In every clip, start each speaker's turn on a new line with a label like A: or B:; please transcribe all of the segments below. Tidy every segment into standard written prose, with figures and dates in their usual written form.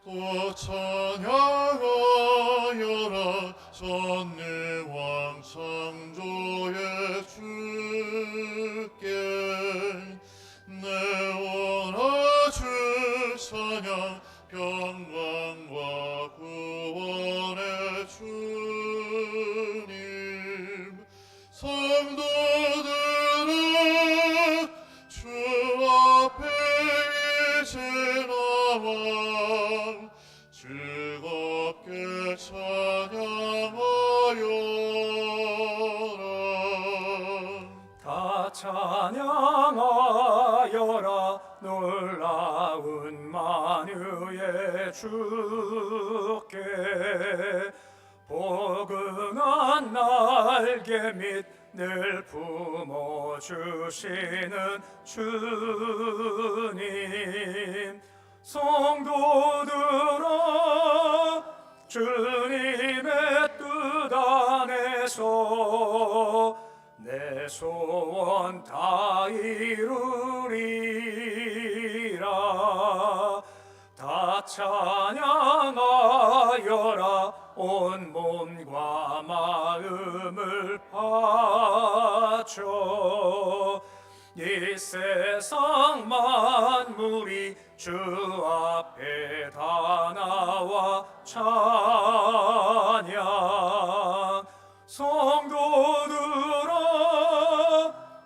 A: 또 찬양하여라 전능왕 창조의 주께 내 원하 주 찬양 평강과 구원의 주님 성도들아 주 앞에 이제 나와 즐겁게 찬양하여라
B: 다 찬양하여라 놀라운 만유의 주께 포근한 날개 및 늘 품어주시는 주님 성도들아 주님의 뜻 안에서 내 소원 다 이루리라 다 찬양하여라 온 몸과 마음을 바쳐 이 세상 만물이 주 앞에 다 나와 찬양 성도들아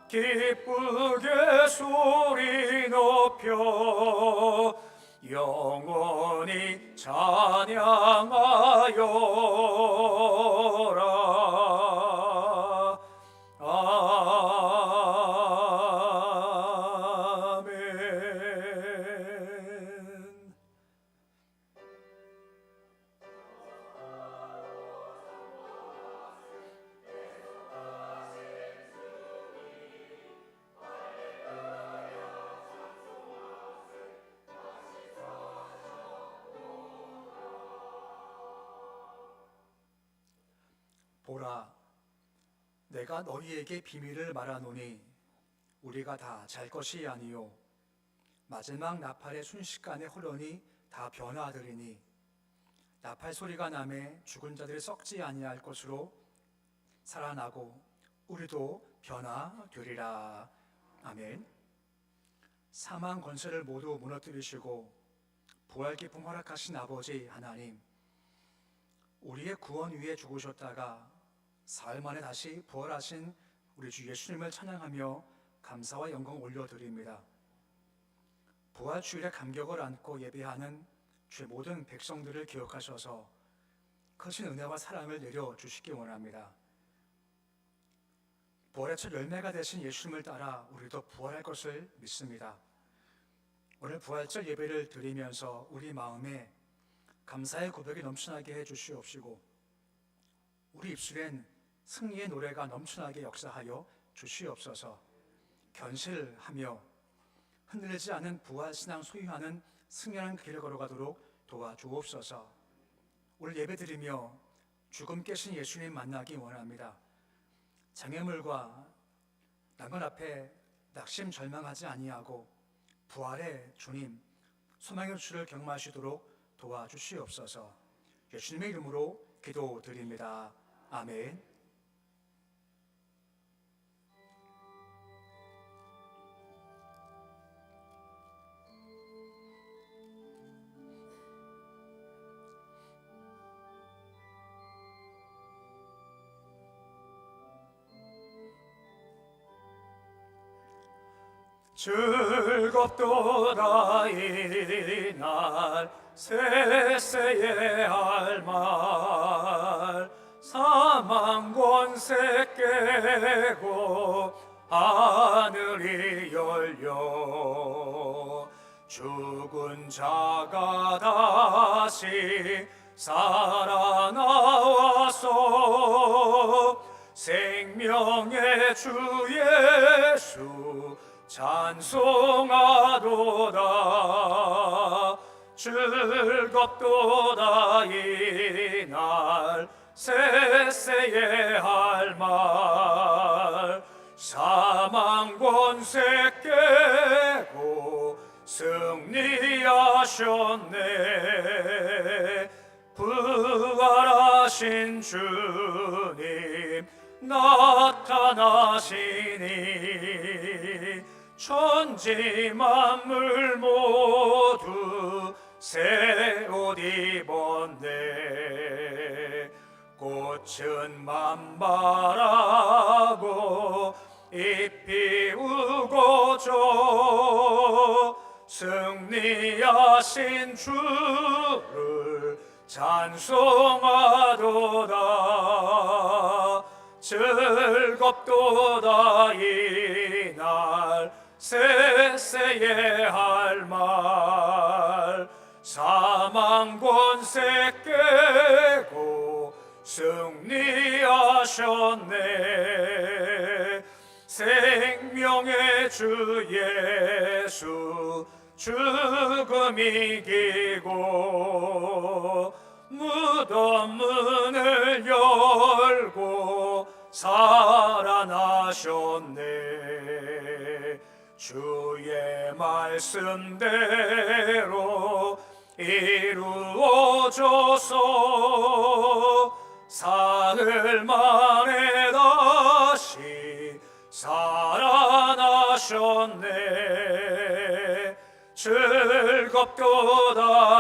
B: 기쁘게 소리 높여 영원히 찬양하여라 아멘. 보라, 내가 너희에게 비밀을 말하노니 우리가 다 잘 것이 아니요 마지막 나팔의 순식간에 혼론이 다 변화하리니 나팔 소리가 나매 죽은 자들이 썩지 아니할 것으로 살아나고 우리도 변화되리라. 아멘. 사망 권세를 모두 무너뜨리시고 부활 기쁨 허락하신 아버지 하나님, 우리의 구원 위에 죽으셨다가 사흘 만에 다시 부활하신 우리 주 예수님을 찬양하며 감사와 영광 올려드립니다. 부활 주일에 감격을 안고 예배하는 주의 모든 백성들을 기억하셔서 크신 은혜와 사랑을 내려주시기 원합니다. 부활의 첫 열매가 되신 예수님을 따라 우리도 부활할 것을 믿습니다. 오늘 부활절 예배를 드리면서 우리 마음에 감사의 고백이 넘쳐나게 해주시옵시고 우리 입술엔 승리의 노래가 넘쳐나게 역사하여 주시옵소서. 견실하며 흔들리지 않은 부활신앙 소유하는 승리하는 길을 걸어가도록 도와주옵소서. 오늘 예배드리며 죽음 깨신 예수님 만나기 원합니다. 장애물과 난관 앞에 낙심 절망하지 아니하고 부활의 주님, 소망의 주를 경험하시도록 도와주시옵소서. 예수님의 이름으로 기도드립니다. 아멘. 즐겁도다 이날 세세의 할말 사망 권세 깨고 하늘이 열려 죽은 자가 다시 살아나와서 생명의 주 예수 찬송하도다. 즐겁도다 이날 세세의 할말 사망 권세 깨고 승리하셨네. 부활하신 주님 나타나시니 천지 만물 모두 새 옷 입었네. 꽃은 만발하고 잎이 우거져 승리하신 주를 찬송하도다. 즐겁도다 이날 세세에 할 말. 사망 권세 깨고 승리하셨네. 생명의 주 예수 죽음 이기고 무덤 문을 열고 살아나셨네. 주의 말씀대로 이루어져서 사흘 만에 다시 살아나셨네. 즐겁도다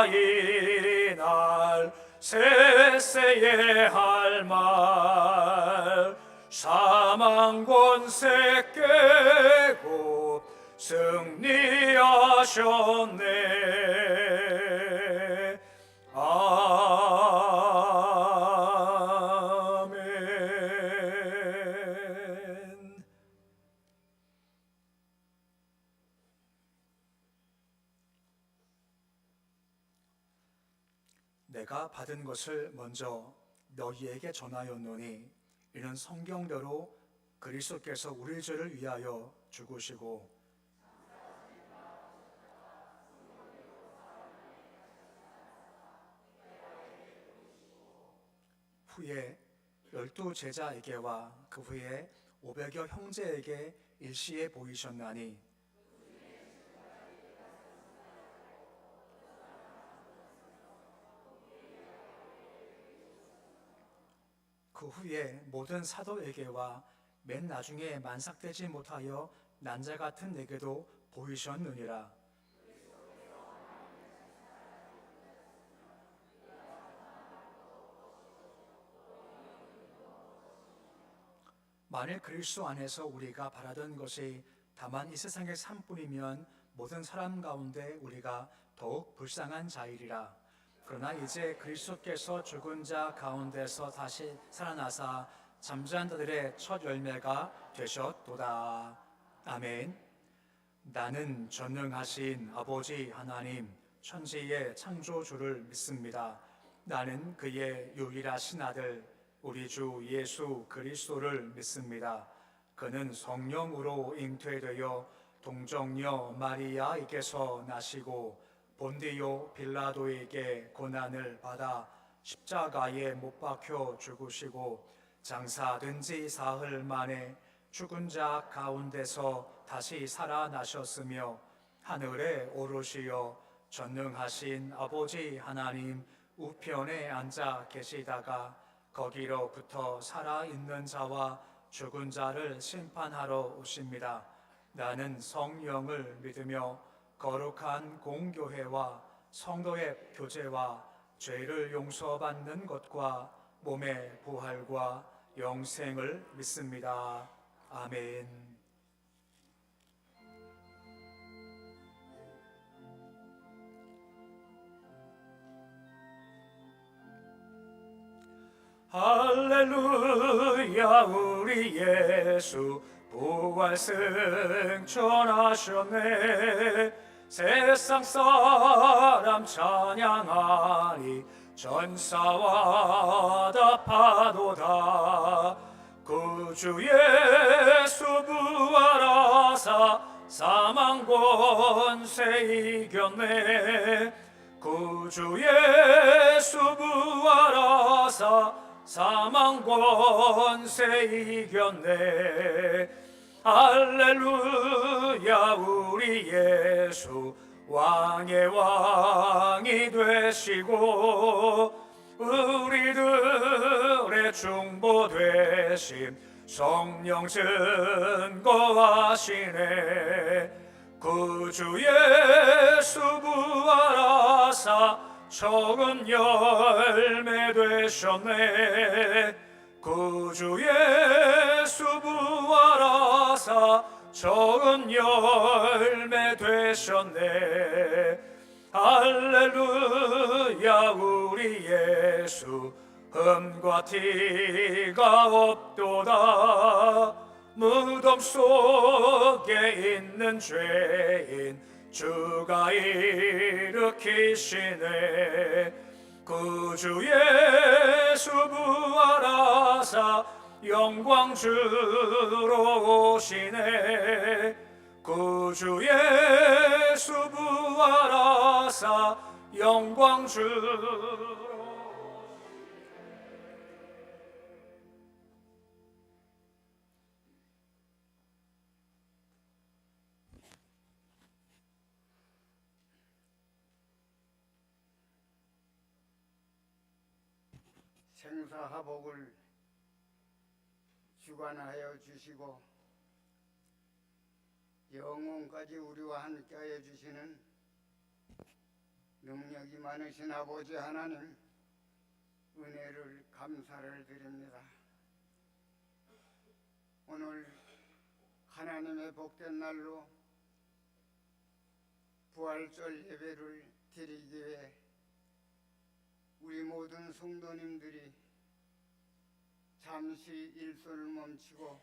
B: 이날 세세에 할 말. 사망 권세 깨고 승리하셨네. 아멘.
C: 내가 받은 것을 먼저 너희에게 전하였노니 이는 성경대로 그리스도께서 우리 죄를 위하여 죽으시고 후에 12 제자에게와 그 후에 500여 형제에게 일시에 보이셨나니 그 후에 모든 사도에게와 맨 나중에 만삭되지 못하여 난자 같은 내게도 보이셨느니라. 만일 그리스도 안에서 우리가 바라던 것이 다만 이 세상의 삶뿐이면 모든 사람 가운데 우리가 더욱 불쌍한 자이리라. 그러나 이제 그리스도께서 죽은 자 가운데서 다시 살아나사 잠자는 자들의 첫 열매가 되셨도다. 아멘. 나는 전능하신 아버지 하나님 천지의 창조주를 믿습니다. 나는 그의 유일하신 아들 우리 주 예수 그리스도를 믿습니다. 그는 성령으로 잉태되어 동정녀 마리아에게서 나시고 본디오 빌라도에게 고난을 받아 십자가에 못 박혀 죽으시고 장사된 지 사흘 만에 죽은 자 가운데서 다시 살아나셨으며 하늘에 오르시어 전능하신 아버지 하나님 우편에 앉아 계시다가 거기로부터 살아있는 자와 죽은 자를 심판하러 오십니다. 나는 성령을 믿으며 거룩한 공교회와 성도의 교제와 죄를 용서받는 것과 몸의 부활과 영생을 믿습니다. 아멘.
B: 할렐루야. 우리 예수 부활 승천하셨네. 세상 사람 찬양하니 전사와 답하도다. 구주 예수 부활하사 사망 권세 이겼네. 구주 예수 부활하사 사망 권세 이겼네. 할렐루야. 우리 예수 왕의 왕이 되시고 우리들의 중보 되심 성령 증거하시네. 구주 예수 부활하사 적은 열매 되셨네. 구주 예수 부활하사 적은 열매 되셨네. 할렐루야 우리 예수 흠과 티가 없도다. 무덤 속에 있는 죄인 주가 일으키시네. 구주 예수 부활하사 영광 주러 오시네. 구주 예수 부활하사 영광 주러
D: 생사하복을 주관하여 주시고 영혼까지 우리와 함께하여 주시는 능력이 많으신 아버지 하나님, 은혜를 감사를 드립니다. 오늘 하나님의 복된 날로 부활절 예배를 드리기 위해 우리 모든 성도님들이 잠시 일손을 멈추고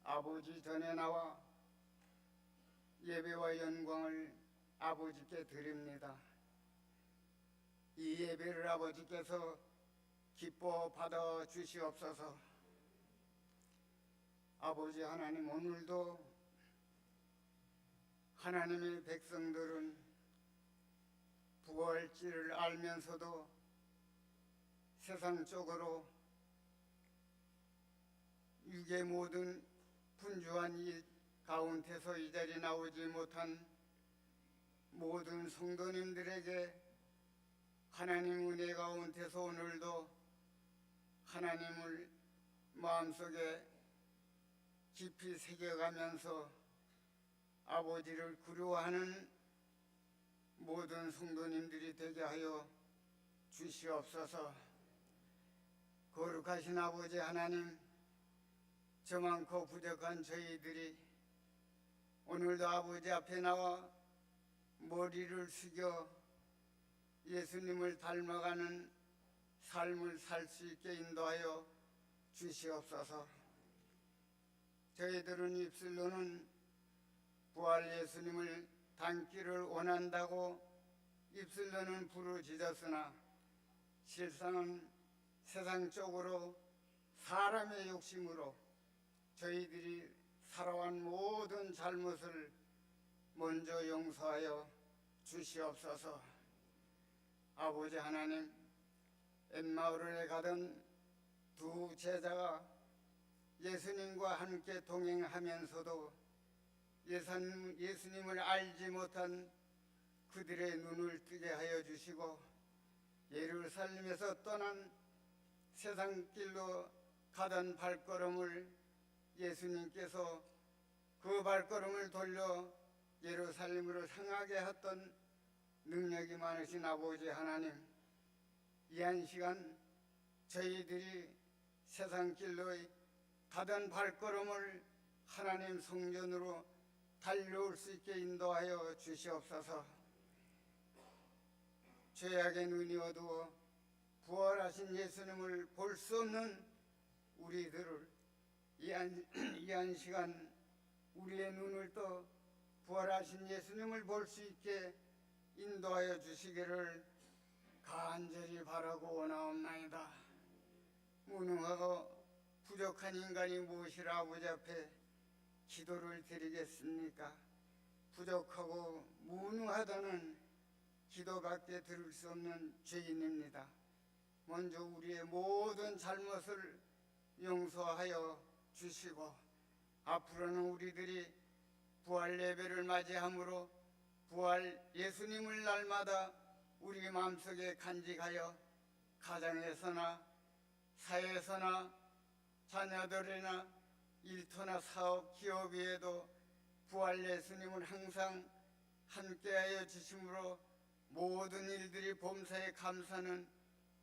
D: 아버지 전에 나와 예배와 영광을 아버지께 드립니다. 이 예배를 아버지께서 기뻐 받아 주시옵소서. 아버지 하나님, 오늘도 하나님의 백성들은 부활절을 알면서도 세상적으로 육의 모든 분주한 일 가운데서 이 자리에 나오지 못한 모든 성도님들에게 하나님 은혜 가운데서 오늘도 하나님을 마음속에 깊이 새겨가면서 아버지를 그리워하는 모든 성도님들이 되게 하여 주시옵소서. 거룩하신 아버지 하나님, 저만코 부족한 저희들이 오늘도 아버지 앞에 나와 머리를 숙여 예수님을 닮아가는 삶을 살 수 있게 인도하여 주시옵소서. 저희들은 입술로는 부활 예수님을 닮기를 원한다고 입술로는 부르짖었으나 실상은 세상적으로 사람의 욕심으로 저희들이 살아온 모든 잘못을 먼저 용서하여 주시옵소서. 아버지 하나님, 엠마오를 가던 두 제자가 예수님과 함께 동행하면서도 예수님을 알지 못한 그들의 눈을 뜨게 하여 주시고 예루살렘에서 떠난 세상 길로 가던 발걸음을 예수님께서 그 발걸음을 돌려 예루살렘으로 향하게 했던 능력이 많으신 아버지 하나님, 이 한 시간 저희들이 세상 길로 가던 발걸음을 하나님 성전으로 달려올 수 있게 인도하여 주시옵소서. 죄악의 눈이 어두워 부활하신 예수님을 볼 수 없는 우리들을 이 한 시간 우리의 눈을 떠 부활하신 예수님을 볼 수 있게 인도하여 주시기를 간절히 바라고 원하옵나이다. 무능하고 부족한 인간이 무엇이라 아버지 앞에 기도를 드리겠습니까? 부족하고 무능하다는 기도밖에 들을 수 없는 죄인입니다. 먼저 우리의 모든 잘못을 용서하여 주시고 앞으로는 우리들이 부활 예배를 맞이함으로 부활 예수님을 날마다 우리 마음속에 간직하여 가정에서나 사회에서나 자녀들이나 일터나 사업, 기업 위에도 부활 예수님을 항상 함께하여 주심으로 모든 일들이 범사에 감사는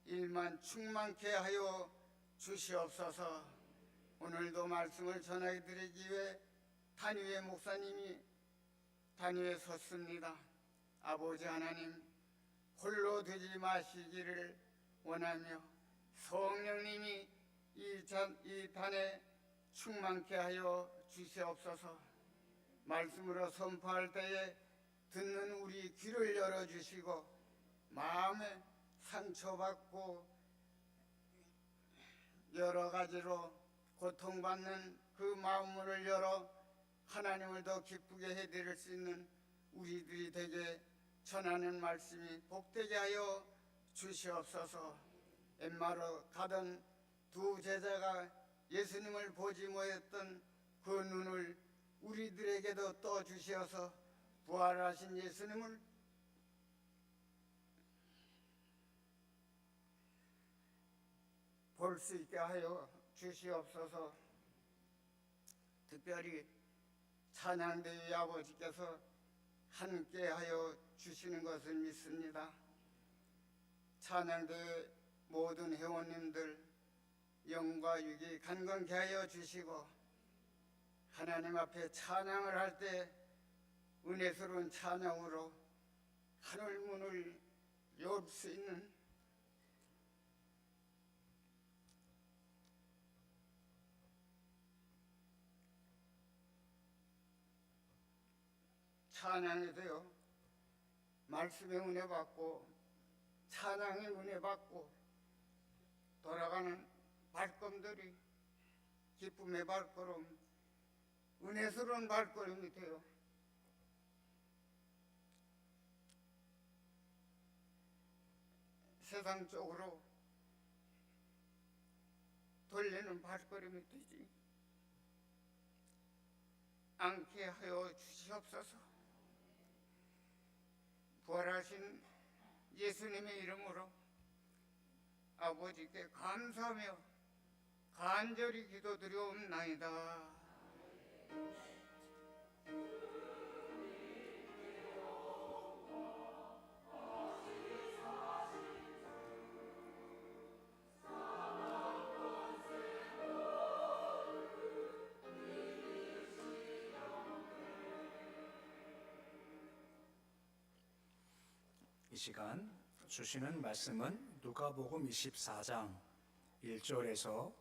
D: 일만 충만케 하여 주시옵소서. 오늘도 말씀을 전하게 드리기 위해 단위의 목사님이 단위에 섰습니다. 아버지 하나님, 홀로 되지 마시기를 원하며 성령님이 이 단에 충만케 하여 주시옵소서. 말씀으로 선포할 때에 듣는 우리 귀를 열어주시고 마음에 상처받고 여러 가지로 고통받는 그 마음을 열어 하나님을 더 기쁘게 해드릴 수 있는 우리들이 되게 전하는 말씀이 복되게 하여 주시옵소서. 엠마로 가던 두 제자가 예수님을 보지 못했던 그 눈을 우리들에게도 떠 주시어서 부활하신 예수님을 볼 수 있게 하여 주시옵소서. 특별히 찬양대회 아버지께서 함께하여 주시는 것을 믿습니다. 찬양대회 모든 회원님들 영과 육이 강건케 하여 주시고 하나님 앞에 찬양을 할 때 은혜스러운 찬양으로 하늘 문을 열 수 있는 찬양이 되어 말씀의 은혜 받고 찬양의 은혜 받고 돌아가는 발걸음들이 기쁨의 발걸음, 은혜스러운 발걸음이 되어 세상 쪽으로 돌리는 발걸음이 되지 않게 하여 주시옵소서. 부활하신 예수님의 이름으로 아버지께 감사하며 간절히 기도드리옵나이다.
C: 이 시간 주시는 말씀은 누가복음 24장 1절에서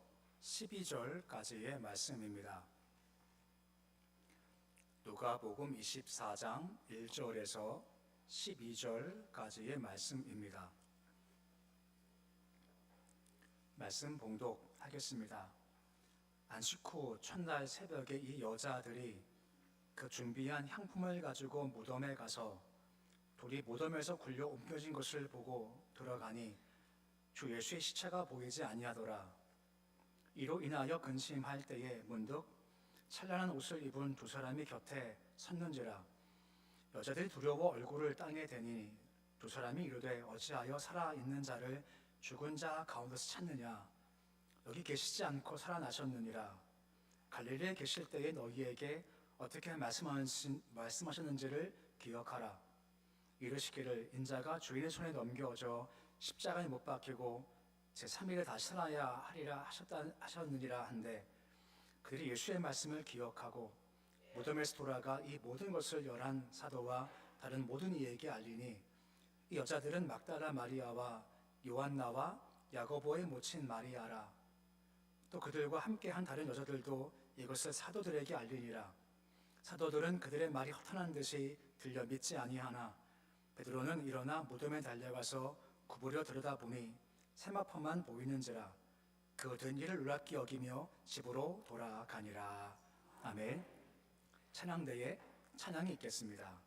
C: 12절까지의 말씀입니다. 누가복음 24장 1절에서 12절까지의 말씀입니다. 말씀 봉독하겠습니다. 안식 후 첫날 새벽에 이 여자들이 그 준비한 향품을 가지고 무덤에 가서 돌이 무덤에서 굴려 옮겨진 것을 보고 들어가니 주 예수의 시체가 보이지 아니하더라. 이로 인하여 근심할 때에 문득 찬란한 옷을 입은 두 사람이 곁에 섰는지라. 여자들이 두려워 얼굴을 땅에 대니 두 사람이 이르되 어찌하여 살아있는 자를 죽은 자 가운데서 찾느냐. 여기 계시지 않고 살아나셨느니라. 갈릴리에 계실 때에 너희에게 어떻게 말씀하셨는지를 기억하라. 이르시기를 인자가 주인의 손에 넘겨져 십자가에 못 박히고 제3일에 다시 살아야 하리라 하셨느니라 한데 그들이 예수의 말씀을 기억하고 무덤에서 돌아가 이 모든 것을 열한 사도와 다른 모든 이에게 알리니 이 여자들은 막달라 마리아와 요한나와 야고보의 모친 마리아라. 또 그들과 함께한 다른 여자들도 이것을 사도들에게 알리니라. 사도들은 그들의 말이 허탄한 듯이 들려 믿지 아니하나 베드로는 일어나 무덤에 달려가서 구부려 들여다보니 세마포만 보이는지라. 그 된 일을 놀랍게 여기며 집으로 돌아가니라. 아멘. 찬양대에 찬양이 있겠습니다.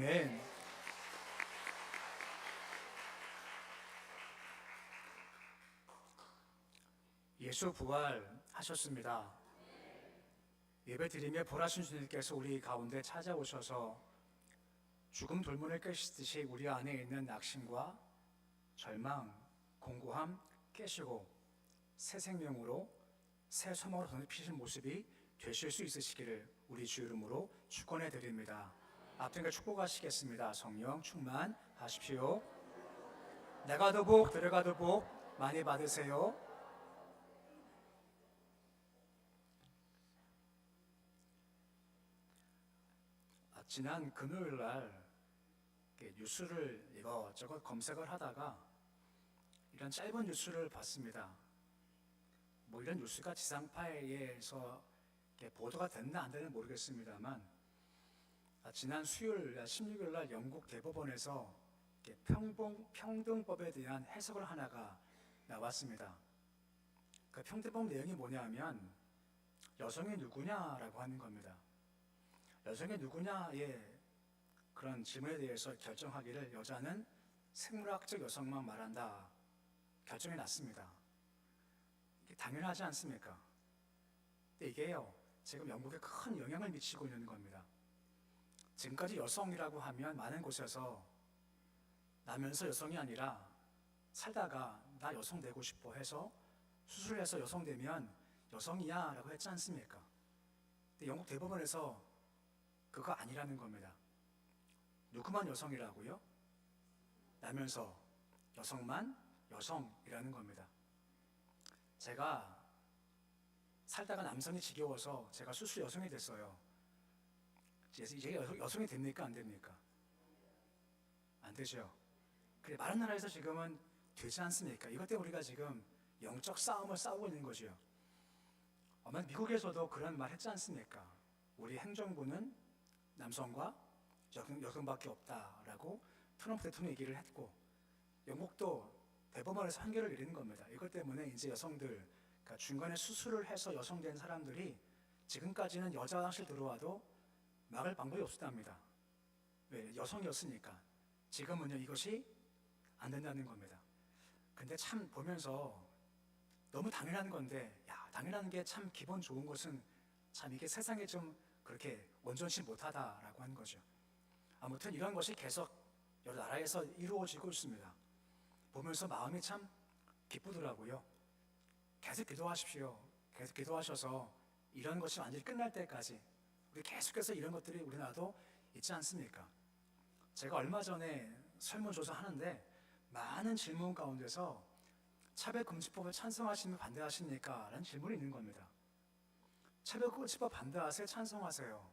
C: 아멘. 예수 부활하셨습니다. 예배 드리며 보라신 주님께서 우리 가운데 찾아오셔서 죽음 돌문을 깨시듯이 우리 안에 있는 낙심과 절망, 공고함 깨시고 새 생명으로 새 소망으로 덧입히신 모습이 되실 수 있으시기를 우리 주 이름으로 축원해 드립니다. 앞뒤가 축복하시겠습니다. 성령 충만하십시오. 내가도 복 들어가도 복 많이 받으세요. 지난 금요일 날 뉴스를 이것저것 검색을 하다가 이런 짧은 뉴스를 봤습니다. 뭐 이런 뉴스가 지상파에서 보도가 됐나 안 됐나 모르겠습니다만 지난 수요일 16일 날 영국 대법원에서 평등법에 대한 해석을 하나가 나왔습니다. 그 평등법 내용이 뭐냐면 여성이 누구냐라고 하는 겁니다. 여성이 누구냐의 그런 질문에 대해서 결정하기를 여자는 생물학적 여성만 말한다 결정이 났습니다. 이게 당연하지 않습니까? 근데 이게요 지금 영국에 큰 영향을 미치고 있는 겁니다. 지금까지 여성이라고 하면 많은 곳에서 나면서 여성이 아니라 살다가 나 여성 되고 싶어 해서 수술해서 여성 되면 여성이야 라고 했지 않습니까? 근데 영국 대법원에서 그거 아니라는 겁니다. 누구만 여성이라고요? 나면서 여성만 여성이라는 겁니다. 제가 살다가 남성이 지겨워서 제가 수술 여성이 됐어요. 이제 여성이 됩니까? 안 됩니까? 안 되죠. 그래, 많은 나라에서 지금은 되지 않습니까? 이것 때문에 우리가 지금 영적 싸움을 싸우고 있는 거죠. 아마 미국에서도 그런 말 했지 않습니까? 우리 행정부는 남성과 여성밖에 없다라고 트럼프 대통령이 얘기를 했고, 영국도 대법원에서 판결을 내리는 겁니다. 이것 때문에 이제 여성들, 그러니까 중간에 수술을 해서 여성된 사람들이 지금까지는 여자 화장실 들어와도 막을 방법이 없었답니다. 왜? 여성이었으니까. 지금은요 이것이 안 된다는 겁니다. 근데 참 보면서 너무 당연한 건데, 야, 당연한 게 참 기본 좋은 것은 참 이게 세상에 좀 그렇게 온전치 못하다라고 하는 거죠. 아무튼 이런 것이 계속 여러 나라에서 이루어지고 있습니다. 보면서 마음이 참 기쁘더라고요. 계속 기도하십시오. 계속 기도하셔서 이런 것이 완전히 끝날 때까지 우리 계속해서 이런 것들이 우리나라도 있지 않습니까? 제가 얼마 전에 설문조사 하는데 많은 질문 가운데서 차별금지법을 찬성하시면 반대하십니까? 라는 질문이 있는 겁니다. 차별금지법 반대하세요? 찬성하세요?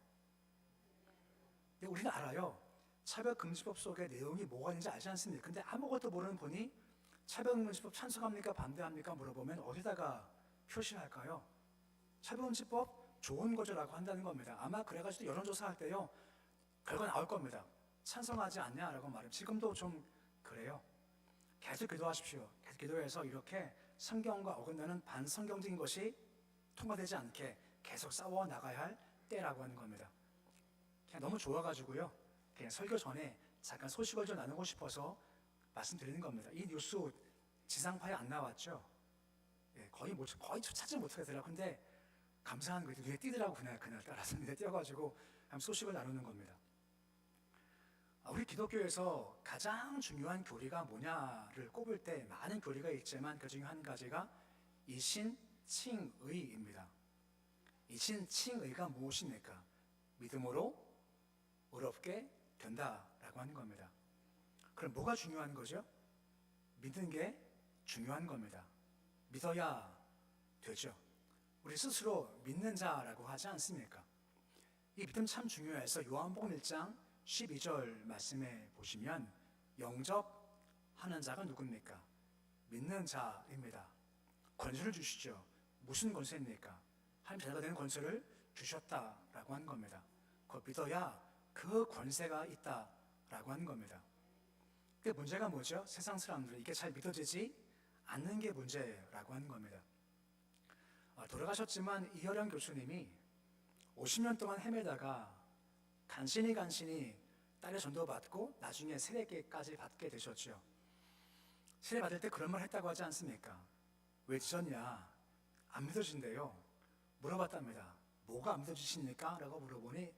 C: 근데 우리는 알아요. 차별금지법 속에 내용이 뭐가 있는지 알지 않습니까? 근데 아무것도 모르는 분이 차별금지법 찬성합니까? 반대합니까? 물어보면 어디다가 표시할까요? 차별금지법 좋은 거죠라고 한다는 겁니다. 아마 그래가지고 여론조사 할 때요 결과 나올 겁니다. 찬성하지 않냐라고 말해요. 지금도 좀 그래요. 계속 기도하십시오. 계속 기도해서 이렇게 성경과 어긋나는 반성경적인 것이 통과되지 않게 계속 싸워 나가야 할 때라고 하는 겁니다. 그냥 너무 좋아가지고요. 그냥 설교 전에 잠깐 소식을 좀 나누고 싶어서 말씀드리는 겁니다. 이 뉴스 지상파에 안 나왔죠? 예, 거의 찾지 못하더라고요. 근데 감사한 거예요. 눈에 띄더라고 그날 따라서 눈에 띄어가지고 소식을 나누는 겁니다. 우리 기독교에서 가장 중요한 교리가 뭐냐를 꼽을 때 많은 교리가 있지만 그 중에 한 가지가 이신칭의입니다. 이신칭의가 무엇입니까? 믿음으로 의롭게 된다라고 하는 겁니다. 그럼 뭐가 중요한 거죠? 믿는 게 중요한 겁니다. 믿어야 되죠. 우리 스스로 믿는 자라고 하지 않습니까? 이 믿음 참 중요해서 요한복음 1장 12절 말씀에 보시면 영접하는 자가 누굽니까? 믿는 자입니다. 권세를 주시죠. 무슨 권세입니까? 하나님 자녀가 되는 권세를 주셨다라고 하는 겁니다. 그걸 믿어야 그 권세가 있다라고 하는 겁니다. 근데 문제가 뭐죠? 세상 사람들은 이게 잘 믿어지지 않는 게 문제라고 하는 겁니다. 돌아가셨지만 이혈영 교수님이 50년 동안 헤매다가 간신히 딸의 전도받고 나중에 세례계까지 받게 되셨죠. 세례 받을 때 그런 말 했다고 하지 않습니까? 왜 지셨냐? 안 믿어진대요. 물어봤답니다. 뭐가 안 믿어지십니까? 라고 물어보니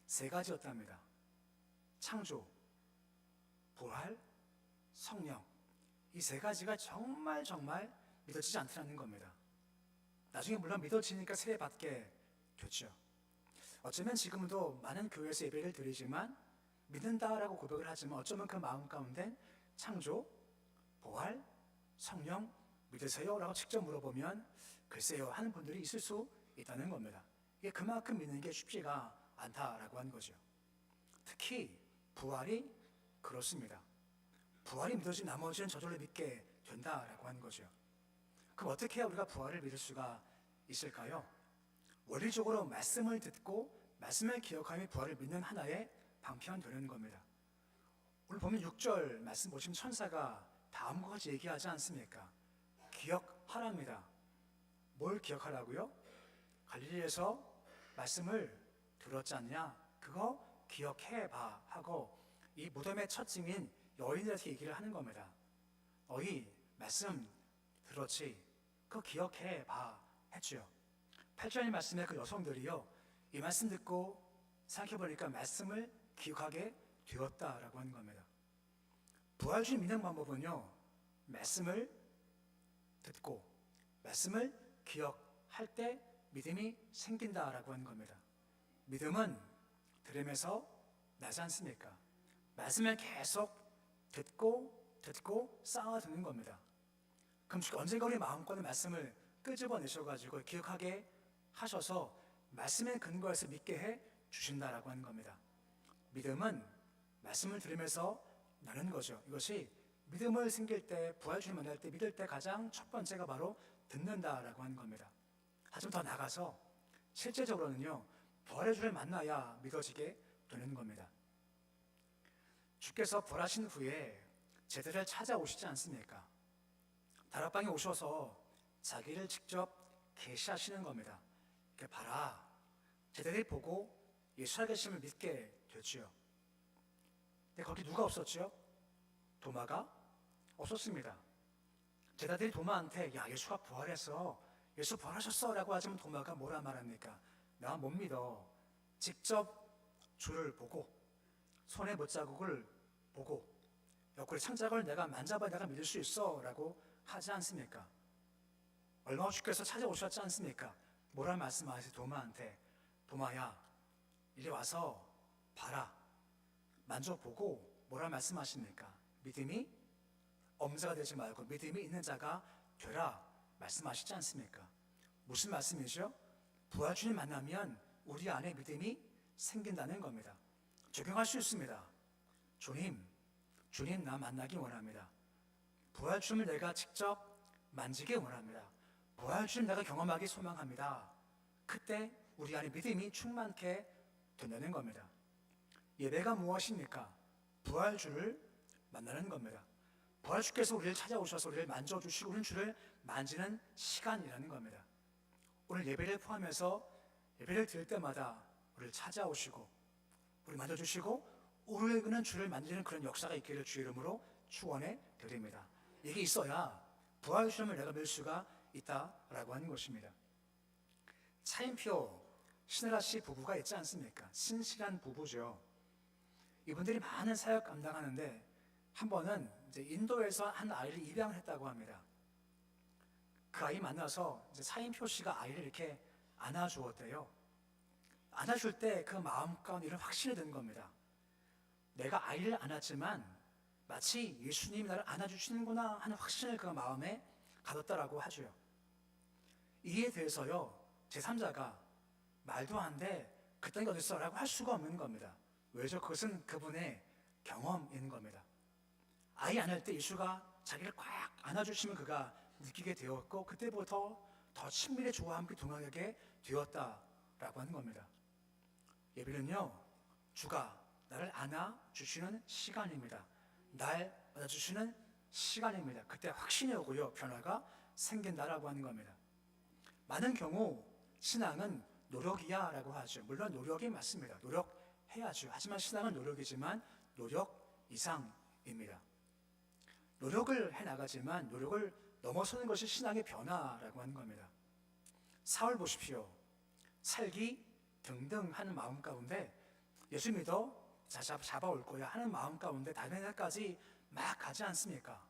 C: 세 가지였답니다. 창조, 부활, 성령. 이 세 가지가 정말 믿어지지 않더라는 겁니다. 나중에 물론 믿어지니까 세례 받게 됐죠. 어쩌면 지금도 많은 교회에서 예배를 드리지만 믿는다라고 고백을 하지만 어쩌면 그 마음 가운데 창조, 부활, 성령 믿으세요? 라고 직접 물어보면 글쎄요 하는 분들이 있을 수 있다는 겁니다. 이게 그만큼 믿는 게 쉽지가 않다라고 하는 거죠. 특히 부활이 그렇습니다. 부활이 믿어진 나머지는 저절로 믿게 된다라고 하는 거죠. 그럼 어떻게 해야 우리가 부활을 믿을 수가 있을까요? 원리적으로 말씀을 듣고 말씀을 기억하며 부활을 믿는 하나의 방편이 되는 겁니다. 오늘 보면 6절 말씀 보시면 천사가 다음과 같이 얘기하지 않습니까? 기억하랍니다. 뭘 기억하라고요? 갈릴리에서 말씀을 들었지 않냐? 그거 기억해봐 하고 이 무덤의 첫 증인 여인들한테 얘기를 하는 겁니다. 너희 말씀 들었지? 그거 기억해봐 했죠. 8절 말씀에 그 여성들이요 이 말씀 듣고 생각해보니까 말씀을 기억하게 되었다라고 하는 겁니다. 부활주의 믿는 방법은요 말씀을 듣고 말씀을 기억할 때 믿음이 생긴다라고 하는 겁니다. 믿음은 들음에서 나지 않습니까? 말씀을 계속 듣고 쌓아두는 겁니다. 그럼 언젠가 우리 마음과는 말씀을 끄집어내셔가지고 기억하게 하셔서 말씀에 근거해서 믿게 해 주신다라고 하는 겁니다. 믿음은 말씀을 들으면서 나는 거죠. 이것이 믿음을 생길 때, 부활주를 만날 때, 믿을 때 가장 첫 번째가 바로 듣는다라고 하는 겁니다. 하지만 더 나아가서 실제적으로는요 부활의 주를 만나야 믿어지게 되는 겁니다. 주께서 부활하신 후에 제자들을 찾아오시지 않습니까? 다락방에 오셔서 자기를 직접 계시하시는 겁니다. 이렇게 봐라. 제자들이 보고 예수 살아계심을 믿게 됐지요. 근데 거기 누가 없었죠? 도마가 없었습니다. 제자들이 도마한테 야 예수가 부활했어, 예수 부활하셨어 라고 하지만 도마가 뭐라 말합니까? 나 못 믿어. 직접 주를 보고 손에 못자국을 보고 옆구리 창작을 내가 만져봐야 내가 믿을 수 있어 라고 하지 않습니까? 얼마 후 주께서 찾아오셨지 않습니까? 뭐라 말씀하세요? 도마한테 도마야 이리 와서 봐라. 만져보고 뭐라 말씀하십니까? 믿음이 엄자가 되지 말고 믿음이 있는 자가 되라 말씀하시지 않습니까? 무슨 말씀이죠? 부활주님 만나면 우리 안에 믿음이 생긴다는 겁니다. 적용할 수 있습니다. 주님 나 만나기 원합니다. 부활주님을 내가 직접 만지기 원합니다. 부활주님 내가 경험하기 소망합니다. 그때 우리 안에 믿음이 충만케 된다는 겁니다. 예배가 무엇입니까? 부활주를 만나는 겁니다. 부활주께서 우리를 찾아오셔서 우리를 만져주시고 우리는 주를 만지는 시간이라는 겁니다. 오늘 예배를 포함해서 예배를 드릴 때마다 우리를 찾아오시고 우리 만져주시고 우리는 주를 만지는 그런 역사가 있기를 주의 이름으로 축원해 드립니다. 이게 있어야 부활주님을 내가 믿을 수가 있다라고 하는 것입니다. 차인표 신혜라 씨 부부가 있지 않습니까? 신실한 부부죠. 이분들이 많은 사역 감당하는데 한 번은 이제 인도에서 한 아이를 입양을 했다고 합니다. 그 아이 만나서 이제 차인표 씨가 아이를 이렇게 안아주었대요. 안아줄 때 그 마음 가운데 이런 확신이 드는 겁니다. 내가 아이를 안았지만 마치 예수님이 나를 안아주시는구나 하는 확신을 그 마음에 가졌다라고 하죠. 이에 대해서요 제3자가 말도 안 돼 그딴 게 어딨어 라고 할 수가 없는 겁니다. 왜죠? 그것은 그분의 경험인 겁니다. 아이 안을 때 예수가 자기를 꽉 안아주시면 그가 느끼게 되었고 그때부터 더 친밀히 주와 함께 동행하게 되었다라고 하는 겁니다. 예배는요 주가 나를 안아주시는 시간입니다. 날 안아주시는 시간입니다. 그때 확신이 오고요 변화가 생긴다라고 하는 겁니다. 많은 경우 신앙은 노력이야 라고 하죠. 물론 노력이 맞습니다. 노력해야죠. 하지만 신앙은 노력이지만 노력 이상입니다. 노력을 해나가지만 노력을 넘어서는 것이 신앙의 변화라고 하는 겁니다. 사울 보십시오. 살기 등등 하는 마음 가운데 예수 믿어 잡아올 거야 하는 마음 가운데 다른 데까지 막 가지 않습니까?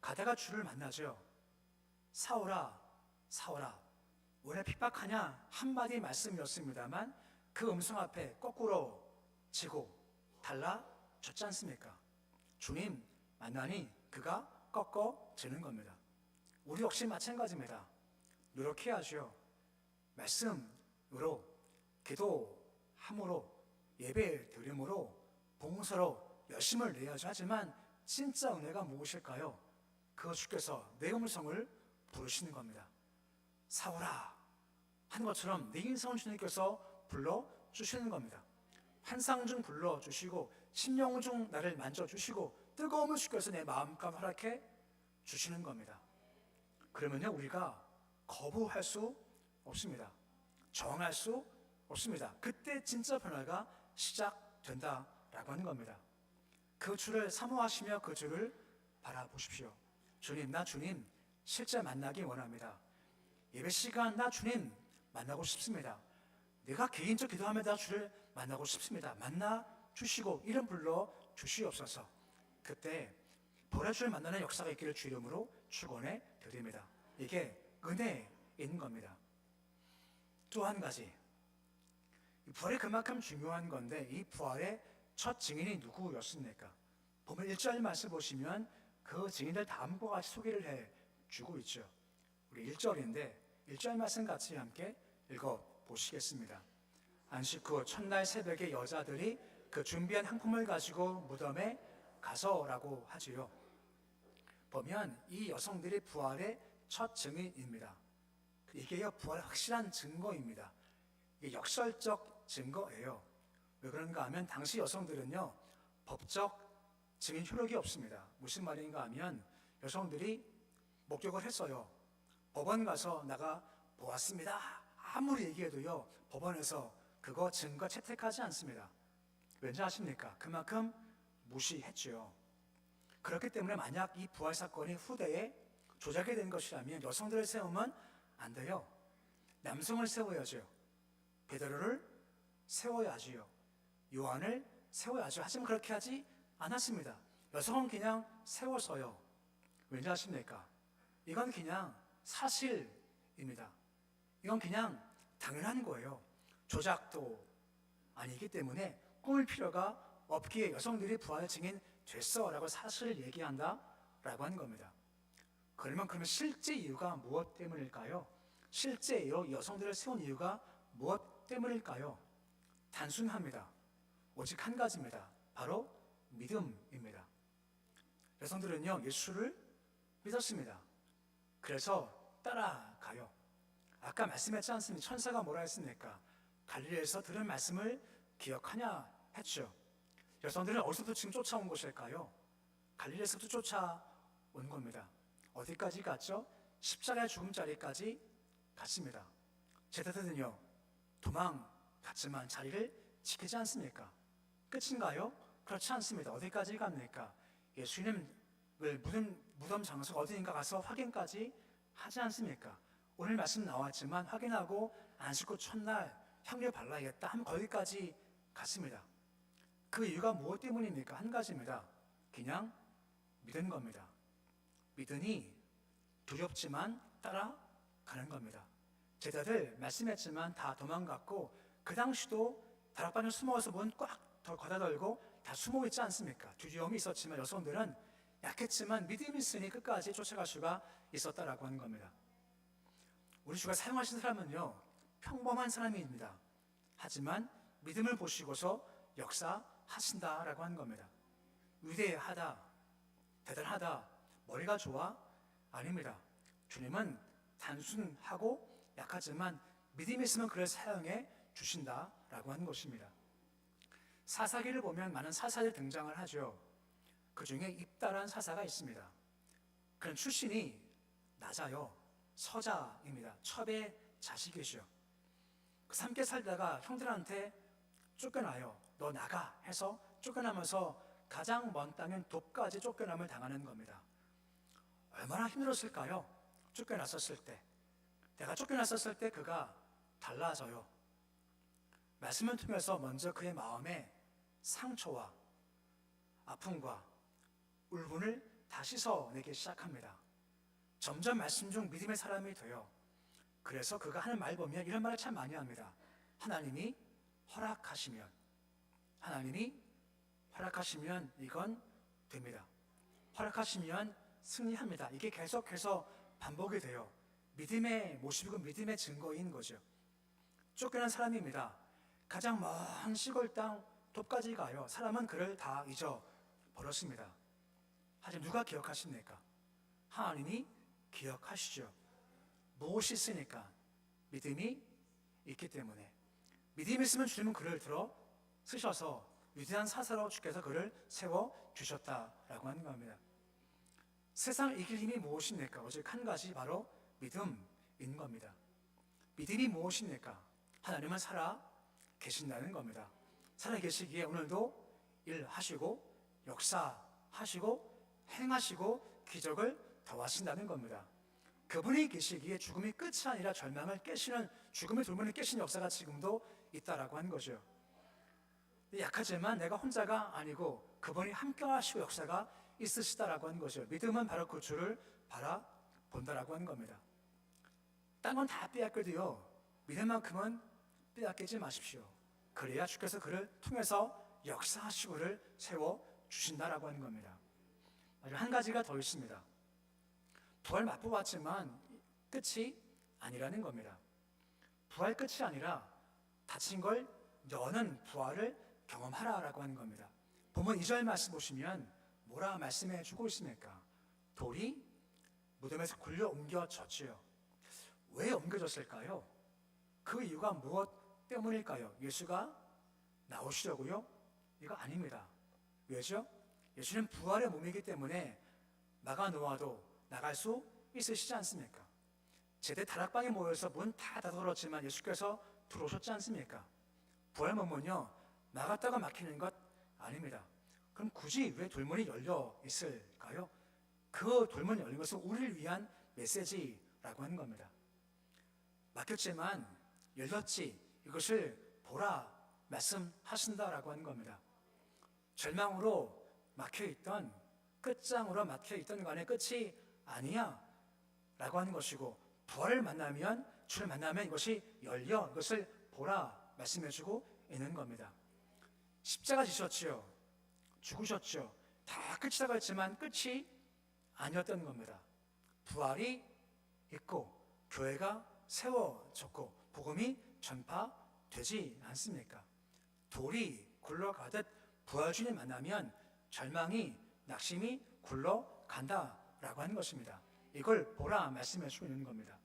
C: 가다가 주를 만나죠. 사울아, 사울아, 왜 핍박하냐 한마디 말씀이었습니다만 그 음성 앞에 거꾸로 지고 달라졌지 않습니까? 주님 만나니 그가 꺾어지는 겁니다. 우리 역시 마찬가지입니다. 노력해야죠. 말씀으로, 기도함으로, 예배 드림으로, 봉사로 열심을 내야죠. 하지만 진짜 은혜가 무엇일까요? 그 주께서 내 음성을 부르시는 겁니다. 사울아 하는 것처럼 내 인성을 주님께서 불러주시는 겁니다. 환상 중 불러주시고 심령 중 나를 만져주시고 뜨거움을 주께서 내 마음껏 허락해 주시는 겁니다. 그러면요 우리가 거부할 수 없습니다. 저항할 수 없습니다. 그때 진짜 변화가 시작된다라고 하는 겁니다. 그 주를 사모하시며 그 주를 바라보십시오. 주님, 나 주님 실제 만나기 원합니다. 예배 시간 나 주님 만나고 싶습니다. 내가 개인적 기도하며 나 주를 만나고 싶습니다. 만나 주시고 이름 불러 주시옵소서. 그때 보혈주를 만나는 역사가 있기를 주 이름으로 축원해 드립니다. 이게 은혜인 겁니다. 또 한 가지, 부활이 그만큼 중요한 건데 이 부활의 첫 증인이 누구였습니까? 보면 1절 말씀 보시면 그 증인들 다음과 같이 소개를 해주고 있죠. 우리 1절인데 1절 말씀 같이 함께 읽어보시겠습니다. 안식 후 첫날 새벽에 여자들이 그 준비한 향품을 가지고 무덤에 가서라고 하지요. 보면 이 여성들이 부활의 첫 증인입니다. 이게 부활의 확실한 증거입니다. 이게 역설적 증거예요. 왜 그런가 하면 당시 여성들은요 법적 증인 효력이 없습니다. 무슨 말인가 하면 여성들이 목격을 했어요. 법원 가서 나가 보았습니다. 아무리 얘기해도요 법원에서 그거 증거 채택하지 않습니다. 왠지 아십니까? 그만큼 무시했죠. 그렇기 때문에 만약 이 부활 사건이 후대에 조작이 된 것이라면 여성들을 세우면 안 돼요. 남성을 세워야죠. 베드로를 세워야지요. 요한을 세워야죠. 하지만 그렇게 하지 않았습니다. 여성은 그냥 세워서요. 왠지 아십니까? 이건 그냥 사실입니다. 이건 그냥 당연한 거예요. 조작도 아니기 때문에 꾸밀 필요가 없기에 여성들이 부활 증인 됐어라고 사실을 얘기한다라고 하는 겁니다. 그러면 실제 이유가 무엇 때문일까요? 실제 여성들을 세운 이유가 무엇 때문일까요? 단순합니다. 오직 한 가지입니다. 바로 믿음입니다. 여성들은요 예수를 믿었습니다. 그래서 따라가요. 아까 말씀했지 않습니까? 천사가 뭐라 했습니까? 갈릴리에서 들은 말씀을 기억하냐 했죠. 여성들은 어디서부터 지금 쫓아온 것일까요? 갈릴리에서부터 쫓아온 겁니다. 어디까지 갔죠? 십자가의 죽음자리까지 갔습니다. 제자들은요 도망갔지만 자리를 지키지 않습니까? 끝인가요? 그렇지 않습니다. 어디까지 갑니까? 예수님을 무덤 장소가 어디인가 가서 확인까지 하지 않습니까? 오늘 말씀 나왔지만 확인하고 안식 후 첫날 향유 발라야겠다 하면 거기까지 갔습니다. 그 이유가 무엇 때문입니까? 한 가지입니다. 그냥 믿은 겁니다. 믿으니 두렵지만 따라가는 겁니다. 제자들 말씀했지만 다 도망갔고 그 당시도 다락방에 숨어서 문 꽉 걷어들고 다 숨어 있지 않습니까? 두려움이 있었지만 여성들은 약했지만 믿음이 있으니 끝까지 쫓아갈 수가 있었다라고 하는 겁니다. 우리 주가 사용하신 사람은요 평범한 사람입니다. 하지만 믿음을 보시고서 역사하신다라고 하는 겁니다. 위대하다, 대단하다, 머리가 좋아? 아닙니다. 주님은 단순하고 약하지만 믿음이 있으면 그를 사용해 주신다라고 하는 것입니다. 사사기를 보면 많은 사사들이 등장을 하죠. 그 중에 입다란 사사가 있습니다. 그는 출신이 낮아요. 서자입니다. 첩의 자식이죠. 함께 살다가 형들한테 쫓겨나요. 너 나가 해서 쫓겨나면서 가장 먼 땅인 돕까지 쫓겨남을 당하는 겁니다. 얼마나 힘들었을까요? 쫓겨났었을 때. 내가 쫓겨났었을 때 그가 달라져요. 말씀을 통해서 먼저 그의 마음에 상처와 아픔과 울분을 다 씻어내기 시작합니다. 점점 말씀 중 믿음의 사람이 돼요. 그래서 그가 하는 말 보면 이런 말을 참 많이 합니다. 하나님이 허락하시면 이건 됩니다. 허락하시면 승리합니다. 이게 계속해서 반복이 돼요. 믿음의 모습이고 믿음의 증거인 거죠. 쫓겨난 사람입니다. 가장 먼 시골 땅 돕까지 가요. 사람은 그를 다 잊어버렸습니다. 하지만 누가 기억하십니까? 하나님이 기억하시죠. 무엇이 있으니까? 믿음이 있기 때문에. 믿음이 있으면 주님은 그를 들어 쓰셔서 위대한 사사로 주께서 그를 세워주셨다라고 하는 겁니다. 세상을 이길 힘이 무엇입니까? 오직 한 가지, 바로 믿음인 겁니다. 믿음이 무엇입니까? 하나님은 살아 계신다는 겁니다. 살아 계시기에 오늘도 일하시고 역사하시고 행하시고 기적을 더하신다는 겁니다. 그분이 계시기에 죽음이 끝이 아니라 절망을 깨시는, 죽음의 돌문을 깨시는 역사가 지금도 있다라고 하는 거죠. 약하지만 내가 혼자가 아니고 그분이 함께 하시고 역사가 있으시다라고 하는 거죠. 믿음은 바로 그 주를 바라본다라고 하는 겁니다. 딴 건 다 빼앗겨도요, 믿음만큼은 빼앗기지 마십시오. 그래야 주께서 그를 통해서 역사하시고 그를 세워주신다라고 하는 겁니다. 한 가지가 더 있습니다. 부활 맛보았지만 끝이 아니라는 겁니다. 부활 끝이 아니라 다친 걸 여는 부활을 경험하라라고 하는 겁니다. 본문 2절 말씀 보시면 뭐라 말씀해 주고 있습니까? 돌이 무덤에서 굴려 옮겨졌지요. 왜 옮겨졌을까요? 그 이유가 무엇 때문일까요? 예수가 나오시려고요? 이거 아닙니다. 왜죠? 예수는 부활의 몸이기 때문에 막아 놓아도 나갈 수 있으시지 않습니까? 제대 다락방에 모여서 문 다 닫아들었지만 예수께서 들어오셨지 않습니까? 부활 몸은요, 나갔다가 막히는 것 아닙니다. 그럼 굳이 왜 돌문이 열려 있을까요? 그 돌문이 열린 것은 우리를 위한 메시지라고 하는 겁니다. 막혔지만 열렸지, 이것을 보라 말씀하신다라고 하는 겁니다. 절망으로 막혀있던, 끝장으로 막혀있던 간의 끝이 아니야 라고 하는 것이고, 부활을 만나면, 주를 만나면 이것이 열려, 이것을 보라 말씀해주고 있는 겁니다. 십자가 지셨지요, 죽으셨죠, 다 끝이라고 했지만 끝이 아니었던 겁니다. 부활이 있고 교회가 세워졌고 복음이 전파되지 않습니까? 돌이 굴러가듯 부활 주님 만나면 절망이, 낙심이 굴러간다라고 하는 것입니다. 이걸 보라 말씀해 주고 있는 겁니다.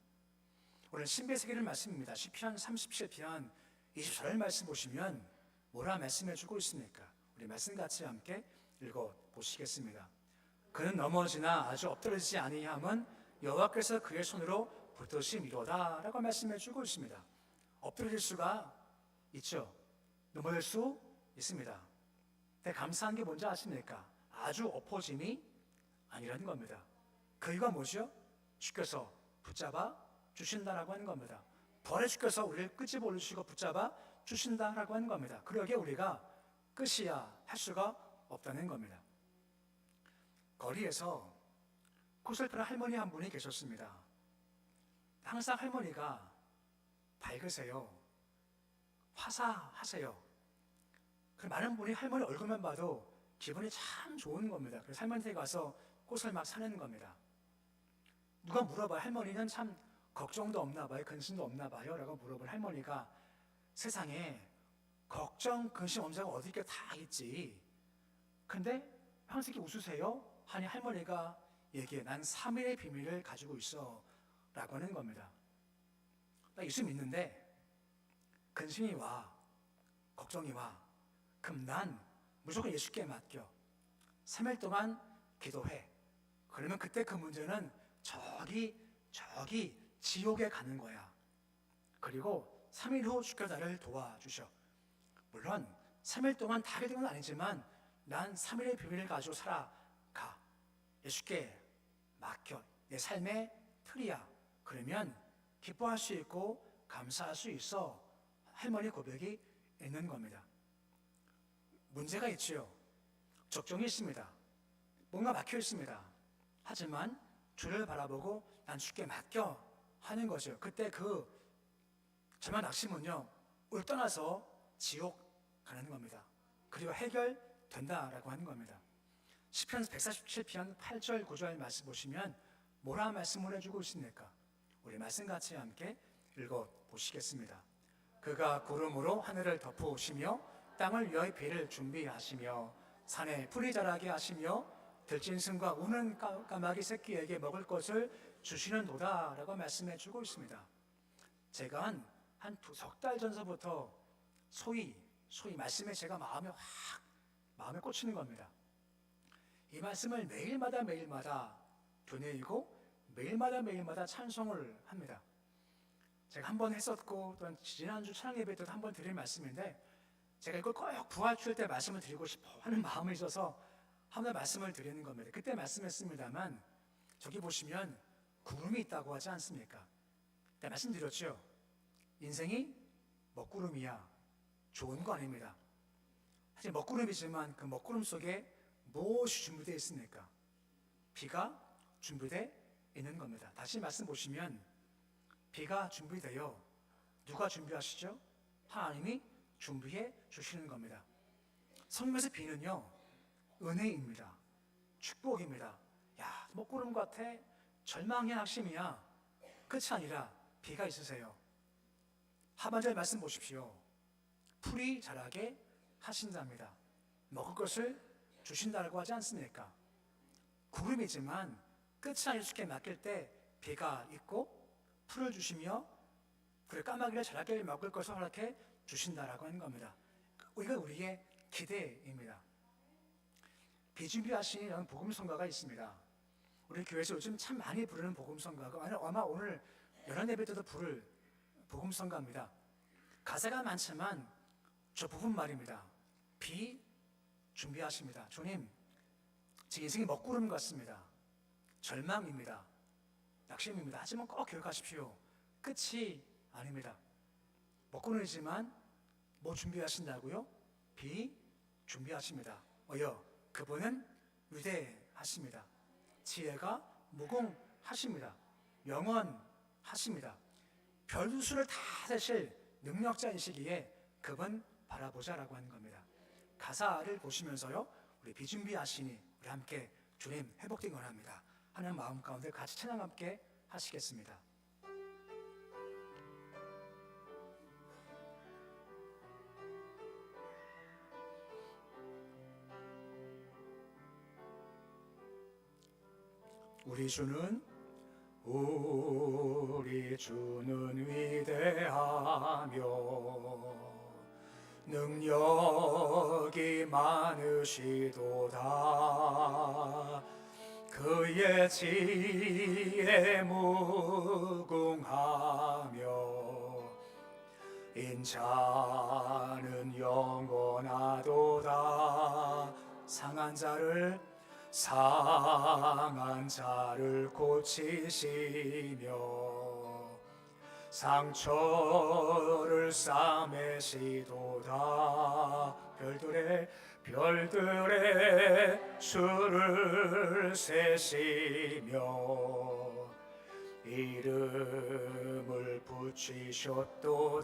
C: 오늘 신비세계를 말씀입니다. 시편 37편 24절 말씀 보시면 뭐라 말씀해 주고 있습니까? 우리 말씀 같이 함께 읽어 보시겠습니다. 그는 넘어지나 아주 엎드러지지 아니함은 여호와께서 그의 손으로 붙드심이로다 라고 말씀해 주고 있습니다. 엎드러질 수가 있죠. 넘어질 수 있습니다. 근데 감사한 게 뭔지 아십니까? 아주 엎어짐이 아니라는 겁니다. 그 이유가 뭐죠? 주께서 붙잡아 주신다라고 하는 겁니다. 부활의 주께서 우리를 끄집어 올리시고 붙잡아 주신다라고 하는 겁니다. 그러기에 우리가 끝이야 할 수가 없다는 겁니다. 거리에서 고슬프는 할머니 한 분이 계셨습니다. 항상 할머니가 밝으세요. 화사하세요. 그 많은 분이 할머니 얼굴만 봐도 기분이 참 좋은 겁니다. 그래서 할머니한테 가서 꽃을 막 사는 겁니다. 누가 물어봐요. 할머니는 참 걱정도 없나 봐요, 근심도 없나 봐요 라고 물어볼 할머니가 세상에 걱정, 근심, 엄자가 어디 있게 다 있지. 근데 항상 이렇게 웃으세요? 하니 할머니가 얘기해. 난 3일의 비밀을 가지고 있어 라고 하는 겁니다. 나 예수 믿는데 근심이 와, 걱정이 와. 그럼 난 무조건 예수께 맡겨. 3일 동안 기도해. 그러면 그때 그 문제는 저기 지옥에 가는 거야. 그리고 3일 후 주께서 나를 도와주셔. 물론 3일 동안 다 되는 건 아니지만 난 3일의 비밀을 가지고 살아가. 예수께 맡겨. 내 삶의 틀이야. 그러면 기뻐할 수 있고 감사할 수 있어. 할머니 고백이 있는 겁니다. 문제가 있지요. 적종이 있습니다. 뭔가 막혀 있습니다. 하지만 주를 바라보고 난 주께 맡겨 하는 거죠. 그때 그 저만 낙심은요, 울 떠나서 지옥 가는 겁니다. 그리고 해결된다라고 하는 겁니다. 시편 147편 8절 9절 말씀 보시면 뭐라 말씀을 해주고 있습니까? 우리 말씀 같이 함께 읽어보시겠습니다. 그가 구름으로 하늘을 덮으시며 땅을 위하여 비를 준비하시며 산에 풀이 자라게 하시며 들짐승과 우는 까마귀 새끼에게 먹을 것을 주시는도다라고 말씀해 주고 있습니다. 제가 한 석 달 전서부터 소위 말씀에 제가 마음에 꽂히는 겁니다. 이 말씀을 매일마다 되뇌이고 매일마다 찬송을 합니다. 제가 한 번 했었고 또한 지난주 찬양 예배 때도 한 번 드린 말씀인데 제가 이걸 꼭 부활주일 때 말씀을 드리고 싶어 하는 마음이 있어서 한 번 말씀을 드리는 겁니다. 그때 말씀했습니다만 저기 보시면 구름이 있다고 하지 않습니까? 그때 말씀드렸죠. 인생이 먹구름이야. 좋은 거 아닙니다. 사실 먹구름이지만 그 먹구름 속에 무엇이 준비되어 있습니까? 비가 준비되어 있는 겁니다. 다시 말씀 보시면 비가 준비되어 누가 준비하시죠? 하나님이 준비해 주시는 겁니다. 성경에서 비는요, 은혜입니다. 축복입니다. 야, 먹구름 같아. 절망의 낙심이야. 끝이 아니라 비가 있으세요. 하반절 말씀 보십시오. 풀이 자라게 하신답니다. 먹을 것을 주신다고 하지 않습니까? 구름이지만 끝이 아니라 주께 맡길 때 비가 있고 풀을 주시며 그리고 까마귀를 자라게 먹을 것을 허락해 주신다라고 하는 겁니다. 이거 우리의 기대입니다. 비준비하신 복음성가가 있습니다. 우리 교회에서 요즘 참 많이 부르는 복음성가가 아마 오늘 연합 예배 때도 부를 복음성가입니다. 가사가 많지만 저 부분 말입니다. 비 준비하십니다. 주님, 제 인생이 먹구름 같습니다. 절망입니다. 낙심입니다. 하지만 꼭 기억하십시오. 끝이 아닙니다. 먹구름이지만 뭐 준비하신다고요? 비 준비하십니다. 그분은 위대하십니다. 지혜가 무궁하십니다. 영원하십니다. 별수를 다 세실 능력자이시기에 그분 바라보자라고 하는 겁니다. 가사를 보시면서요, 우리 비준비하시니 우리 함께 주님 회복되기 원합니다 하는 마음 가운데 같이 찬양 함께 하시겠습니다. 우리 주는 위대하며 능력이 많으시도다. 그의 지혜 무궁하며 인자는 영원하도다. 상한 자를 고치시며 상처를 싸매시도다. 별들의 수를 세시며 이름을 붙이셨도다.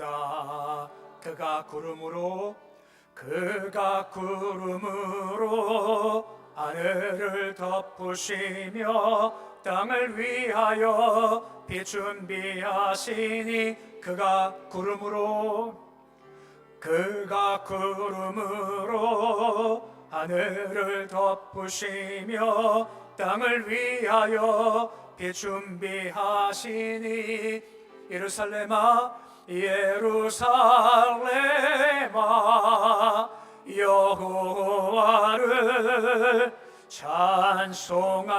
C: 그가 구름으로 하늘을 덮으시며 땅을 위하여 비 준비하시니 그가 구름으로 하늘을 덮으시며 땅을 위하여 비 준비하시니 예루살렘아 여호와를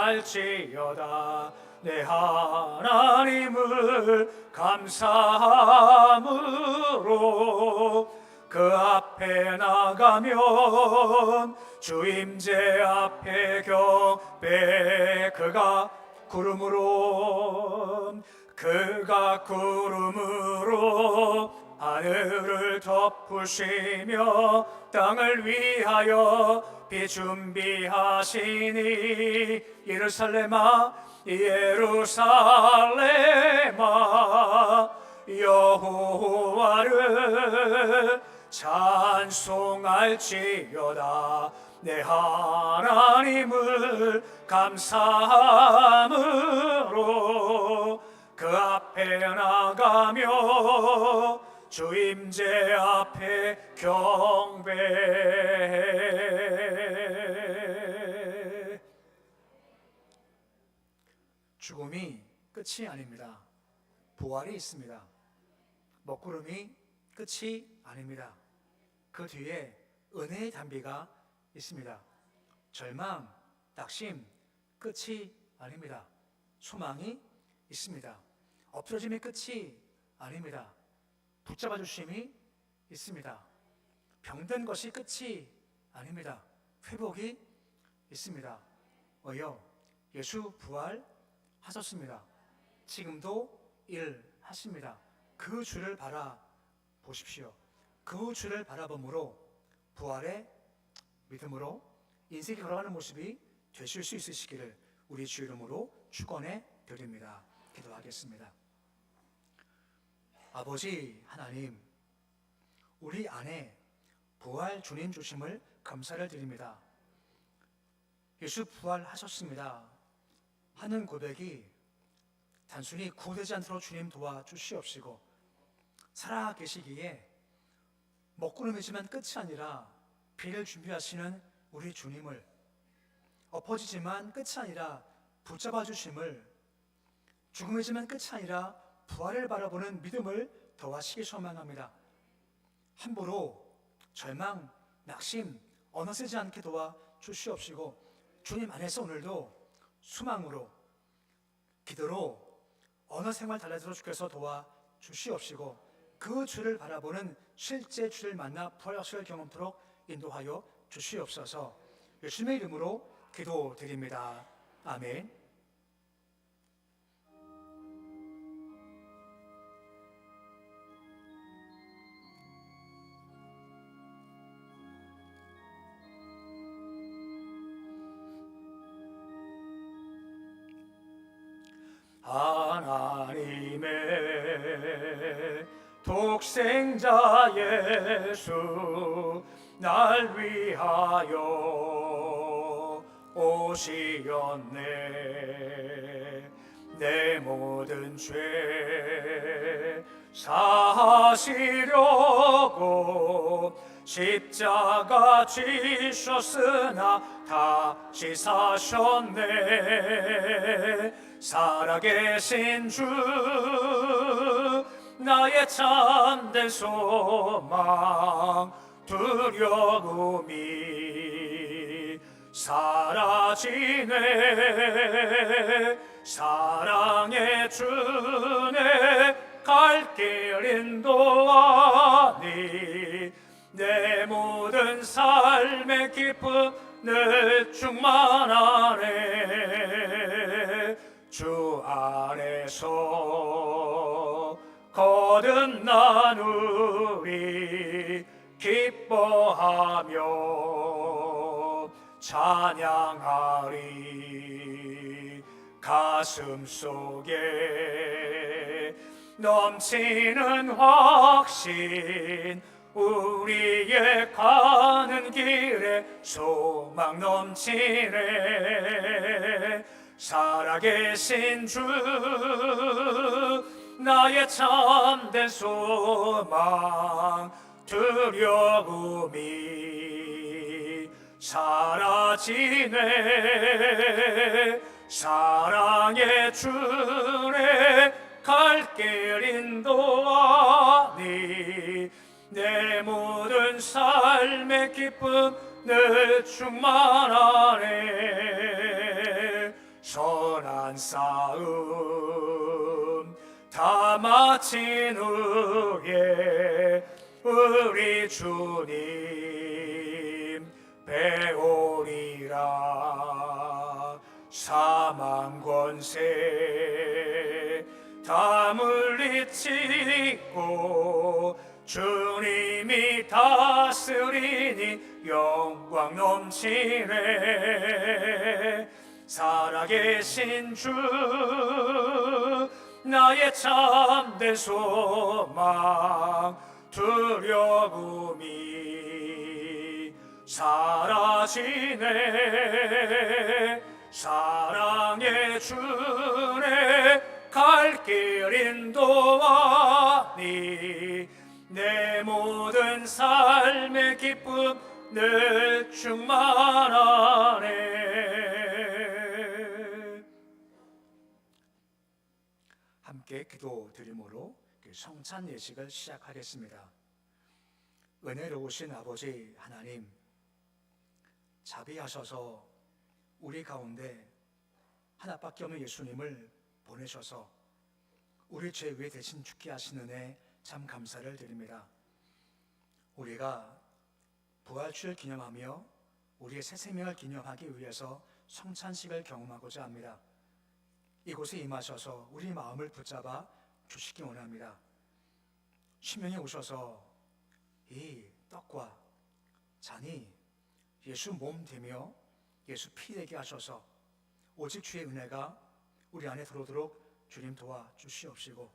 C: 찬송할지어다. 내 하나님을 감사함으로
B: 그 앞에 나가면 주임제 앞에 경배 그가 구름으로 하늘을 덮으시며 땅을 위하여 비준비하시니 예루살렘아 예루살렘아 여호와를 찬송할지어다 내 하나님을 감사함으로 그 앞에 나가며 주임제 앞에 경배.
C: 죽음이 끝이 아닙니다. 부활이 있습니다. 먹구름이 끝이 아닙니다. 그 뒤에 은혜의 단비가 있습니다. 절망, 낙심 끝이 아닙니다. 소망이 있습니다. 엎드러짐이 끝이 아닙니다. 붙잡아 주심이 있습니다. 병든 것이 끝이 아닙니다. 회복이 있습니다. 예수 부활하셨습니다. 지금도 일하십니다. 그 주를 바라보십시오. 그 주를 바라봄으로 부활의 믿음으로 인생이 걸어가는 모습이 되실 수 있으시기를 우리 주 이름으로 축원해 드립니다. 기도하겠습니다. 아버지 하나님, 우리 안에 부활 주님 주심을 감사를 드립니다. 예수 부활하셨습니다 하는 고백이 단순히 구되지 않도록 주님 도와주시옵시고, 살아계시기에 먹구름이지만 끝이 아니라 비를 준비하시는 우리 주님을, 엎어지지만 끝이 아니라 붙잡아 주심을, 죽음이지만 끝이 아니라 부활을 바라보는 믿음을 더하시기 소망합니다. 함부로 절망, 낙심, 언어쓰지 않게 도와주시옵시고, 주님 안에서 오늘도 수망으로, 기도로 언어 생활 달라지도록 주께서 도와주시옵시고, 그 주를 바라보는 실제 주를 만나 부활하실 경험토록 인도하여 주시옵소서. 예수님의 이름으로 기도드립니다. 아멘. 하나님의 독생자 예수 날 위하여 오시었네. 내 모든 죄 사하시려고 십자가 지셨으나 다시 사셨네. 살아계신 주 나의 참된 소망, 두려움이 사라지네. 사랑의 주네 갈 길 인도하니 내 모든 삶의 기쁨을 충만하네. 주 안에서 거듭나누리 기뻐하며 찬양하리. 가슴 속에 넘치는 확신, 우리의 가는 길에 소망 넘치네. 살아계신 주 나의 참된 소망, 두려움이 사라지네. 사랑의 주네 갈 길 인도하니 내 모든 삶의 기쁨을 충만하네. 선한 싸움 다 마친 후에
B: 우리 주님 배우리라. 사망 권세 다 물리치고 주님이 다스리니 영광 넘치네. 살아계신 주 나의 참된 소망, 두려움이 사라지네. 사랑의 주네 갈 길 인도하니 내 모든 삶의 기쁨 늘 충만하네.
C: 함께 기도 드림으로 성찬 예식을 시작하겠습니다. 은혜로우신 아버지 하나님, 자비하셔서 우리 가운데 하나밖에 없는 예수님을 보내셔서 우리 죄 위에 대신 죽게 하신 은혜 참 감사를 드립니다. 우리가 부활주를 기념하며 우리의 새 생명을 기념하기 위해서 성찬식을 경험하고자 합니다. 이곳에 임하셔서 우리 마음을 붙잡아 주시기 원합니다. 심령에 오셔서 이 떡과 잔이 예수 몸 되며 예수 피 되게 하셔서 오직 주의 은혜가 우리 안에 들어오도록 주님 도와주시옵시고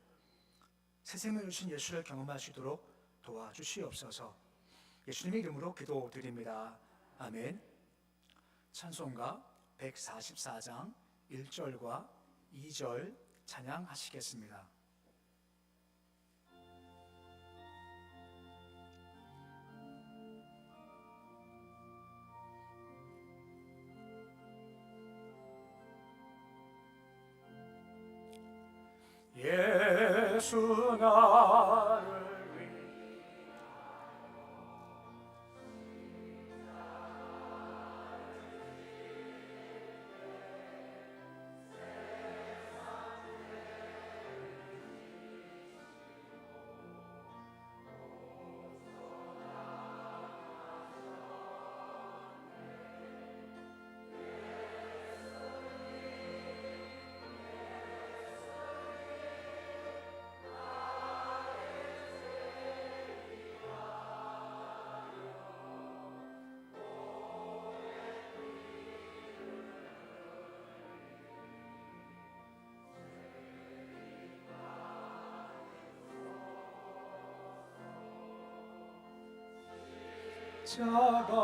C: 새 생명 주신 예수를 경험하시도록 도와주시옵소서. 예수님의 이름으로 기도드립니다. 아멘. 찬송가 144장 1절과 2절 찬양하시겠습니다.
B: 예수 나를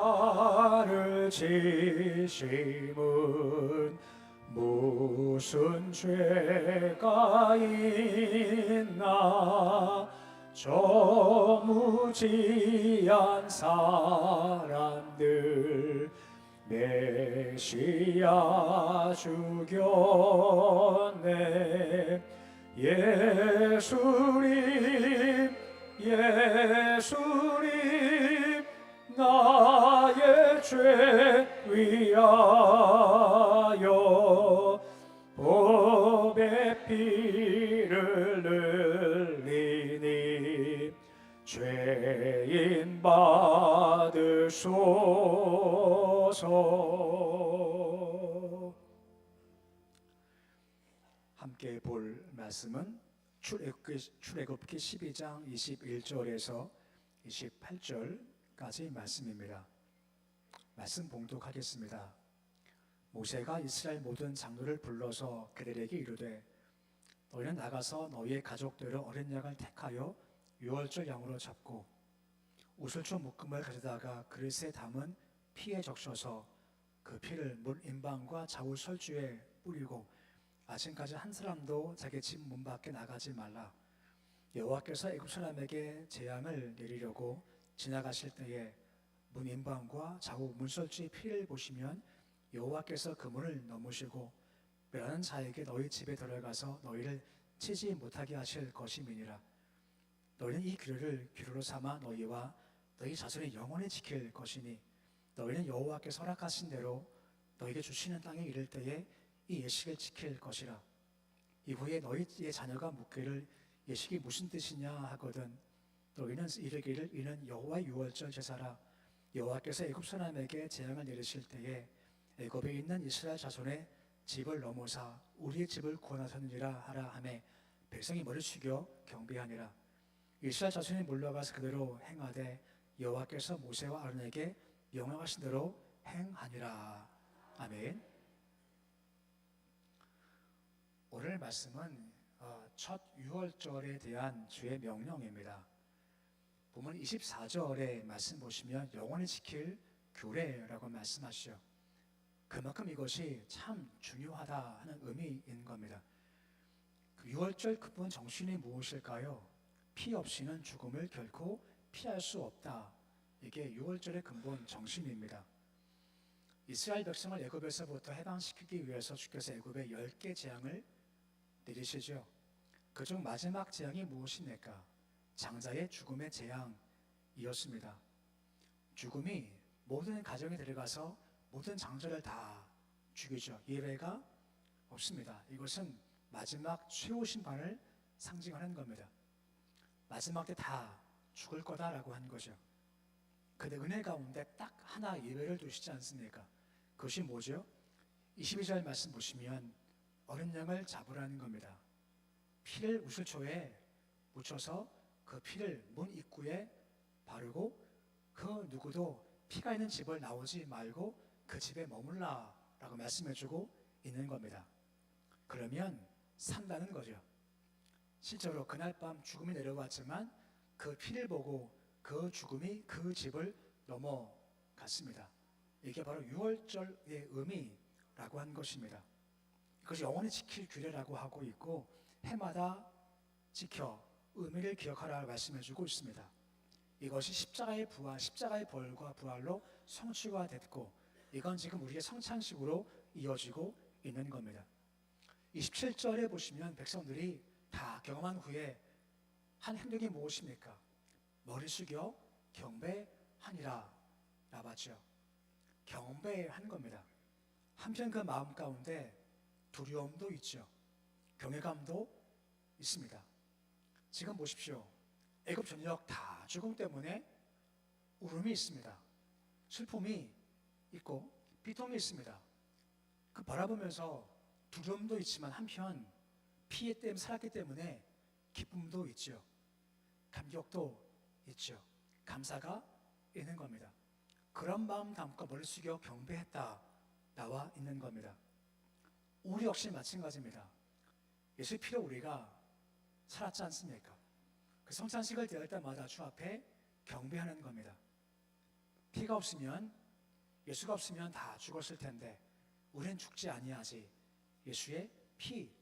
B: 자가를 지심은 무슨 죄가 있나. 저 무지한 사람들 메시아 죽였네. 예수님 예수님 나의 죄 위하여 법의 피를 흘리니 죄인 받으소서.
C: 함께 볼 말씀은 출애굽기 12장 21절에서 28절까지 말씀입니다. 말씀 봉독하겠습니다. 모세가 이스라엘 모든 장로를 불러서 그들에게 이르되 너희는 나가서 너희의 가족대로 어린 양을 택하여 유월절 양으로 잡고 우슬초 묶음을 가져다가 그릇에 담은 피에 적셔서 그 피를 문 임방과 좌우 설주에 뿌리고 아침까지 한 사람도 자기 집 문 밖에 나가지 말라. 여호와께서 애굽 사람에게 재앙을 내리려고 지나가실 때에 문 임방과 좌우 문설주의 피를 보시면 여호와께서 그 문을 넘으시고 멸하는 자에게 너희 집에 들어가서 너희를 치지 못하게 하실 것임이니라. 너희는 이 규례를 규례로 삼아 너희와 너희 자손이 영원히 지킬 것이니 너희는 여호와께서 허락하신 대로 너희에게 주시는 땅에 이를 때에 이 예식을 지킬 것이라. 이후에 너희의 자녀가 묻기를 예식이 무슨 뜻이냐 하거든 또 이는 이르기를 이는 여호와의 유월절 제사라. 여호와께서 애굽 사람에게 재앙을 내리실 때에 애굽에 있는 이스라엘 자손의 집을 넘어사 우리의 집을 구원하셨느니라 하라 하매 백성이 머리를 숙여 경배하니라. 이스라엘 자손이 물러가서 그대로 행하되 여호와께서 모세와 아론에게 명령하신 대로 행하니라. 아멘. 오늘 말씀은 첫 유월절에 대한 주의 명령입니다. 보면 24절의 말씀 보시면 영원히 지킬 규례라고 말씀하시죠. 그만큼 이것이 참 중요하다 하는 의미인 겁니다. 그 유월절 근본 정신이 무엇일까요? 피 없이는 죽음을 결코 피할 수 없다. 이게 유월절의 근본 정신입니다. 이스라엘 백성을 애굽에서부터 해방시키기 위해서 주께서 애굽에 10개 재앙을 내리시죠. 그중 마지막 재앙이 무엇입니까? 장자의 죽음의 재앙이었습니다. 죽음이 모든 가정에 들어가서 모든 장자를 다 죽이죠. 예외가 없습니다. 이것은 마지막 최후 심판을 상징하는 겁니다. 마지막 때 다 죽을 거다라고 한 거죠. 근데 은혜 가운데 딱 하나 예외를 두시지 않습니까? 그것이 뭐죠? 22절 말씀 보시면 어린 양을 잡으라는 겁니다. 피를 우슬초에 묻혀서 그 피를 문 입구에 바르고 그 누구도 피가 있는 집을 나오지 말고 그 집에 머물라라고 말씀해주고 있는 겁니다. 그러면 산다는 거죠. 실제로 그날 밤 죽음이 내려왔지만 그 피를 보고 그 죽음이 그 집을 넘어갔습니다. 이게 바로 유월절의 의미라고 한 것입니다. 이것이 영원히 지킬 규례라고 하고 있고 해마다 지켜 의미를 기억하라고 말씀해주고 있습니다. 이것이 십자가의 부활, 십자가의 벌과 부활로 성취가 됐고 이건 지금 우리의 성찬식으로 이어지고 있는 겁니다. 27절에 보시면 백성들이 다 경험한 후에 한 행동이 무엇입니까? 머리 숙여 경배하니라 나왔죠. 경배한 겁니다. 한편 그 마음 가운데 두려움도 있죠. 경외감도 있습니다. 지금 보십시오. 애굽 전역 다 죽음 때문에 울음이 있습니다. 슬픔이 있고 비통이 있습니다. 그 바라보면서 두려움도 있지만 한편 피해 때문에 살았기 때문에 기쁨도 있죠. 감격도 있죠. 감사가 있는 겁니다. 그런 마음 담고 머리 숙여 경배했다 나와 있는 겁니다. 우리 역시 마찬가지입니다. 예수의 피로 우리가 살았지 않습니까? 그 성찬식을 대할 때마다 주 앞에 경배하는 겁니다. 피가 없으면 예수가 없으면 다 죽었을 텐데 우리는 죽지 아니하지. 예수의 피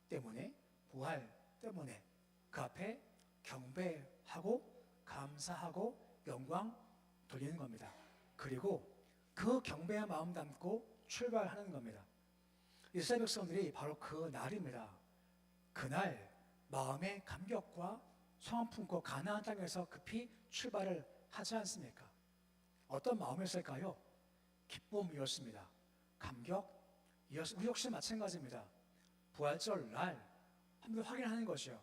C: 때문에 부활 때문에 그 앞에 경배하고 감사하고 영광 돌리는 겁니다. 그리고 그 경배의 마음 담고 출발하는 겁니다. 이스라엘 백성들이 바로 그 날입니다. 그날 마음의 감격과 소망 품고 가나안 땅에서 급히 출발을 하지 않습니까? 어떤 마음이었을까요? 기쁨이었습니다. 감격이었습니다. 우리 역시 마찬가지입니다. 부활절 날 한번 확인하는 것이요.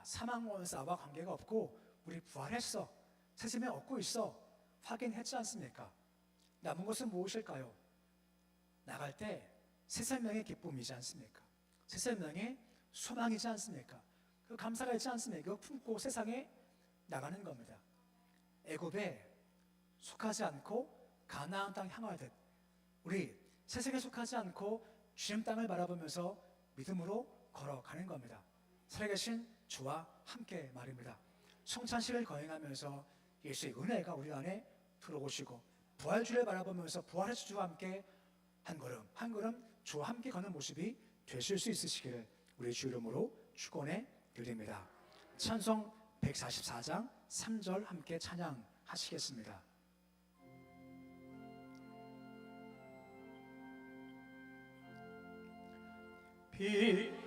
C: 사망원사와 관계가 없고 우리 부활했어. 새 생명 얻고 있어. 확인했지 않습니까? 남은 것은 무엇일까요? 나갈 때 새 생명의 기쁨이지 않습니까? 새 생명의 소망이지 않습니까? 그 감사가 있지 않습니까? 그거 품고 세상에 나가는 겁니다. 애굽에 속하지 않고 가나안 땅 향하듯 우리 세상에 속하지 않고 주님 땅을 바라보면서 믿음으로 걸어가는 겁니다. 살아계신 주와 함께 말입니다. 성찬식을 거행하면서 예수의 은혜가 우리 안에 들어오시고 부활주를 바라보면서 부활의 주와 함께 한 걸음 한 걸음 주와 함께 가는 모습이 되실 수 있으시기를 우리 주 이름으로 축원해 드립니다. 찬송 144장 3절 함께 찬양하시겠습니다.
B: 피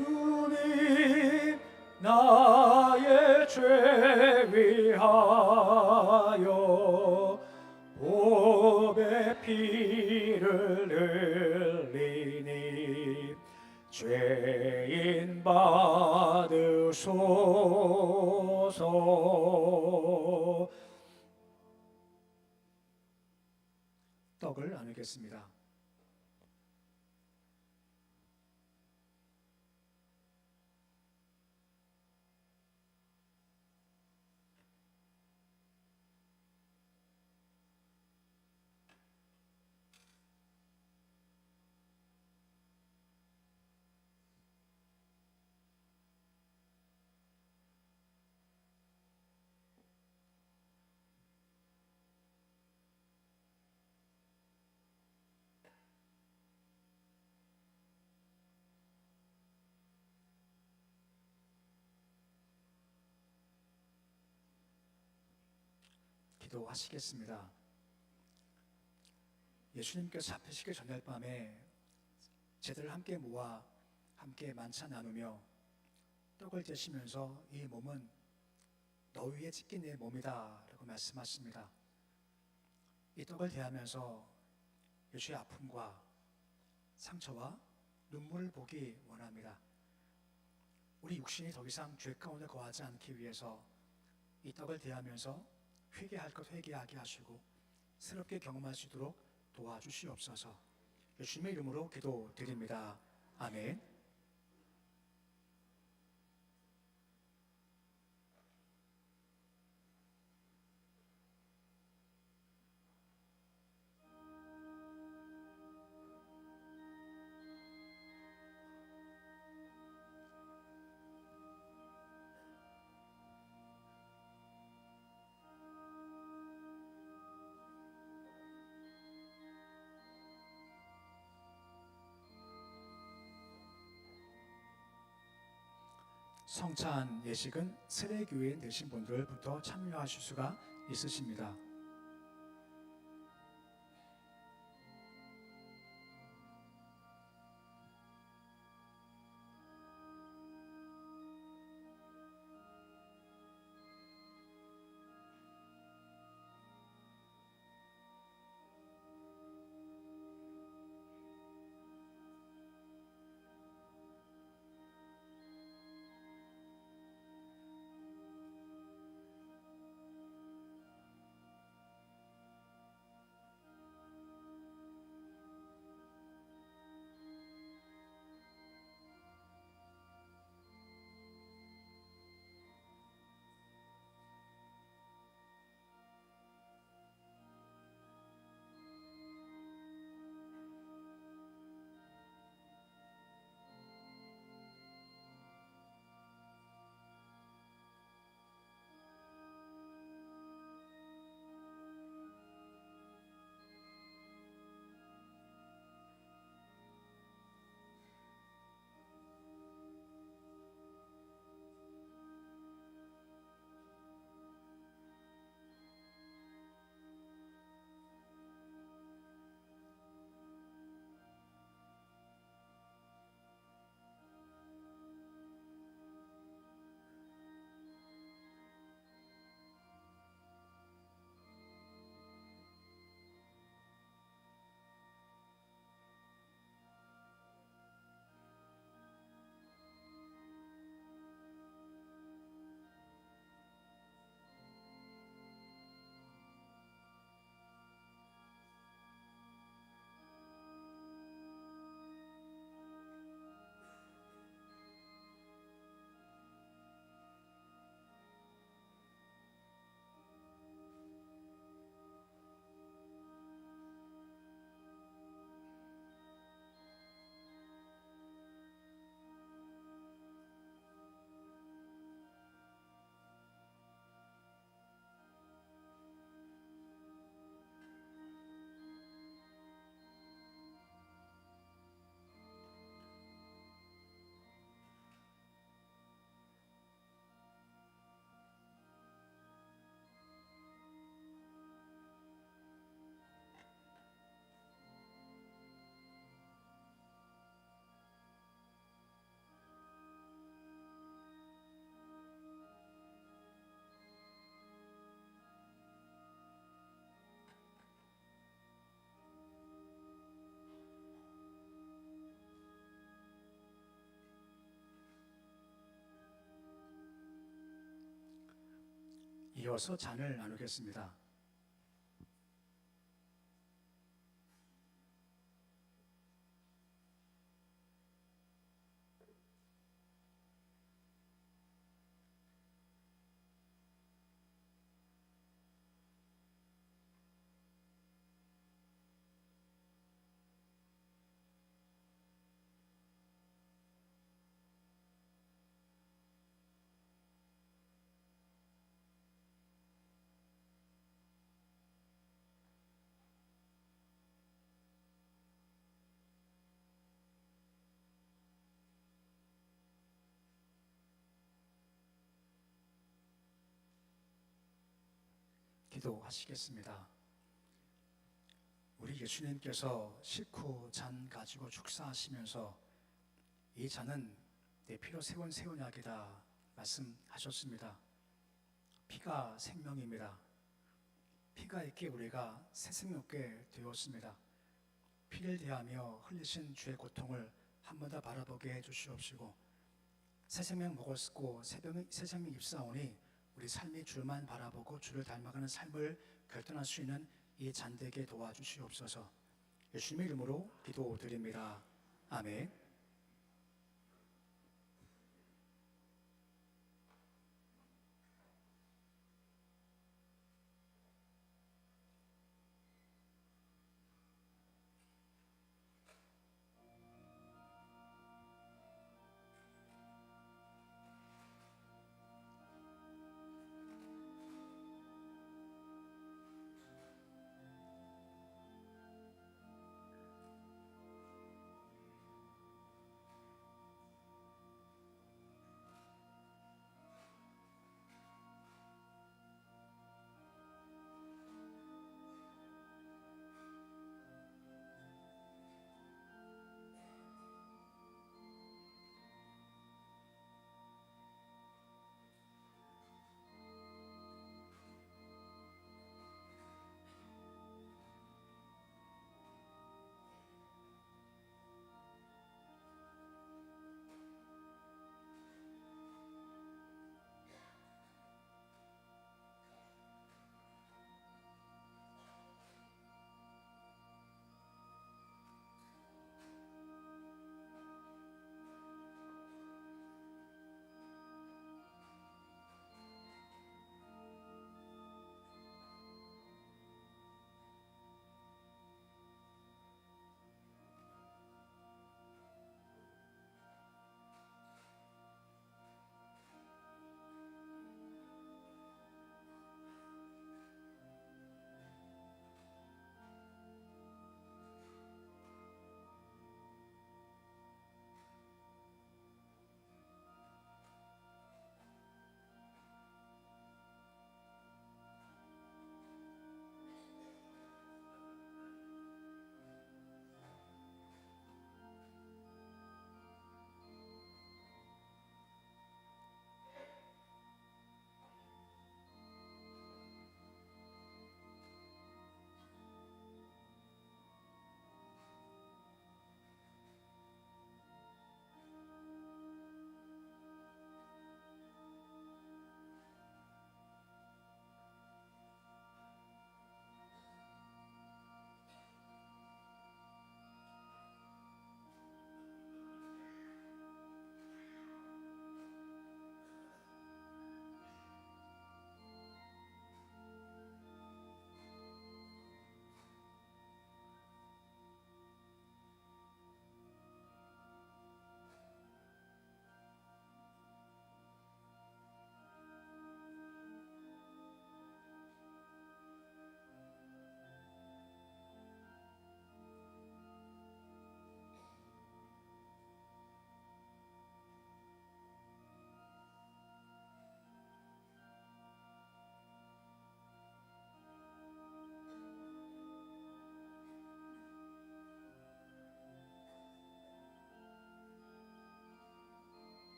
B: 예수님 나의 죄 위하여 보배 피를 흘리니 죄인 받으소서. 떡을 나누겠습니다. 기도하시겠습니다. 예수님께서 잡히시기 전날 밤에 제들 함께 모아 함께 만찬 나누며 떡을 드시면서 이 몸은 너 위에 찢긴 내 몸이다 라고 말씀하십니다. 이 떡을 대하면서 예수의 아픔과 상처와 눈물을 보기 원합니다. 우리 육신이 더 이상 죄 가운데 거하지 않기 위해서 이 떡을 대하면서 회개할 것 회개하게 하시고 새롭게 경험할 수 있도록 도와주시옵소서. 예수님의 이름으로 기도드립니다. 아멘. 성찬 예식은 세례교인 되신 분들부터 참여하실 수가 있으십니다. 이어서 잔을 나누겠습니다. 기도하시겠습니다. 우리 예수님께서 식후 잔 가지고 축사하시면서 이 잔은 내 피로 세운 새 언약이다 말씀하셨습니다. 피가 생명입니다. 피가 있기에 우리가 새 생명 얻게 되었습니다. 피를 대하며 흘리신 주의 고통을 한 번 더 바라보게 해주시옵시고, 새 생명 먹었고 새 생명 입사오니 우리 삶이 주만 바라보고 주를 닮아가는 삶을 결단할 수 있는 이 잔되게 도와주시옵소서. 예수님의 이름으로 기도드립니다. 아멘.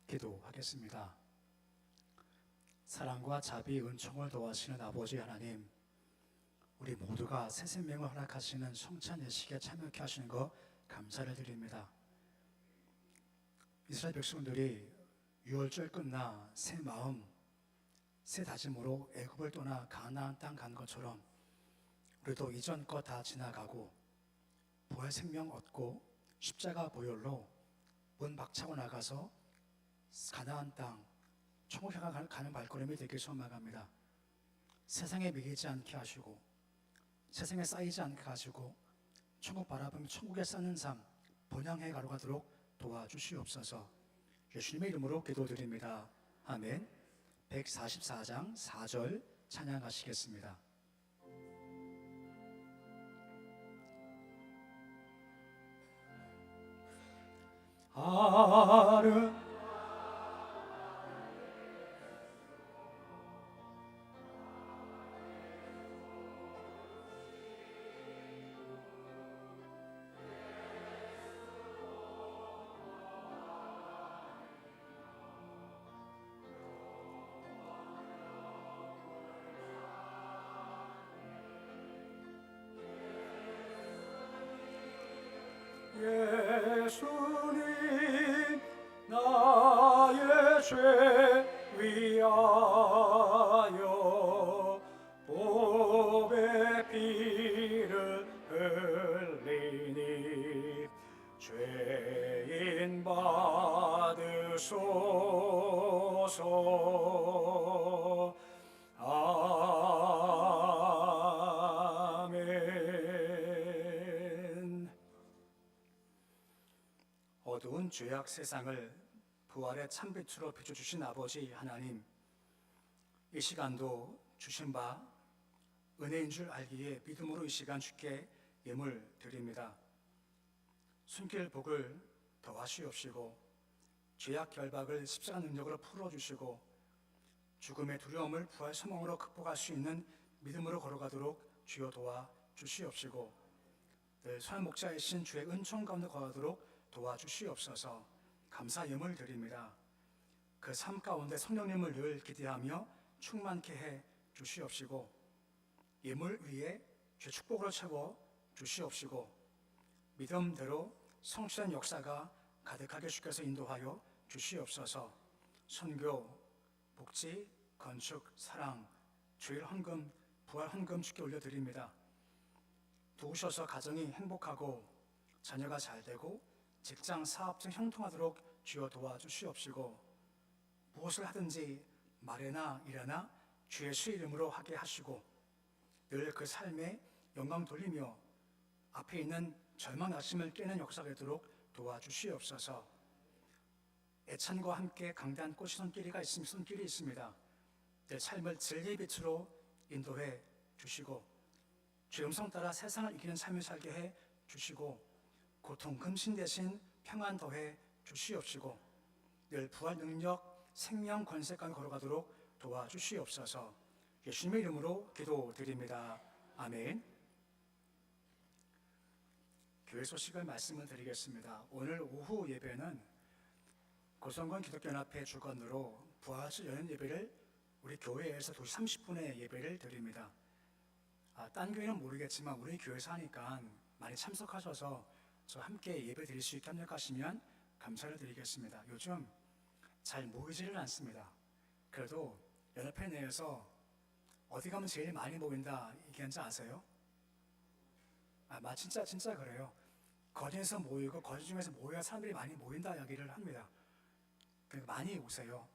B: 기도하겠습니다. 사랑과 자비, 은총을 도와주시는 아버지 하나님, 우리 모두가 새 생명을 허락하시는 성찬 예식에 참여케 하시는 것 감사를 드립니다. 이스라엘 백성들이 유월절 끝나 새 마음, 새 다짐으로 애굽을 떠나 가나안 땅 간 것처럼 우리도 이전 것 다 지나가고 부활 생명 얻고 십자가 보혈로 문 박차고 나가서 가나안 땅 천국 향해 가는 발걸음이 되길 소망합니다. 세상에 미기지 않게 하시고 세상에 쌓이지 않게 하시고 천국 바라보며 천국에 사는 삶 번영해 가도록 도와주시옵소서. 예수님의 이름으로 기도드립니다. 아멘. 144장 4절 찬양하시겠습니다. 아르 예수님 나의 죄 위하여 복의 피를 흘리니 죄인 받으소서. 아멘. 어두운 죄악 세상을 부활의 참빛으로 비춰주신 아버지 하나님, 이 시간도 주신 바 은혜인 줄 알기에 믿음으로 이 시간 주께 예물 드립니다. 손길 복을 더하시옵시고 죄악 결박을 십자가 능력으로 풀어주시고 죽음의 두려움을 부활 소망으로 극복할 수 있는 믿음으로 걸어가도록 주여 도와주시옵시고 늘 선한 목자이신 주의 은총 가운데 거하도록 도와주시옵소서. 감사 예물 드립니다. 그 삶 가운데 성령님을 늘 기대하며 충만케 해 주시옵시고 예물 위에 주의 축복으로 채워 주시옵시고 믿음대로 성취된 역사가 가득하게 주께서 인도하여 주시옵소서. 선교, 복지, 건축, 사랑, 주일 헌금, 부활 헌금 주께 올려드립니다. 도우셔서 가정이 행복하고 자녀가 잘 되고 직장, 사업 등 형통하도록 주여 도와주시옵시고 무엇을 하든지 말에나 일에나 주 예수 이름으로 하게 하시고 늘 그 삶에 영광 돌리며 앞에 있는 절망 낙심을 깨는 역사가 되도록 도와주시옵소서. 애찬과 함께 강대한 꽃이 손길이 있습니다. 내 삶을 진리의 빛으로 인도해 주시고 주의 음성 따라 세상을 이기는 삶을 살게 해 주시고 고통 금신 대신 평안 더해 주시옵시고 늘 부활 능력 생명 권세까지 걸어가도록 도와주시옵소서. 예수님의 이름으로 기도드립니다. 아멘. 교회 소식을 말씀을 드리겠습니다. 오늘 오후 예배는 고성군 기독교연합회 주관으로 부활절 연연 예배를 우리 교회에서 2시 30분에 예배를 드립니다. 딴 교회는 모르겠지만 우리 교회에서 하니까 많이 참석하셔서 저 함께 예배 드릴 수 있게 협력하시면 감사를 드리겠습니다. 요즘 잘 모이지를 않습니다. 그래도 연합회 내에서 어디 가면 제일 많이 모인다 얘기한지 아세요? 진짜 그래요. 거리에서 모이고 거리 중에서 모여야 사람들이 많이 모인다 이야기를 합니다. 그러니까 많이 오세요.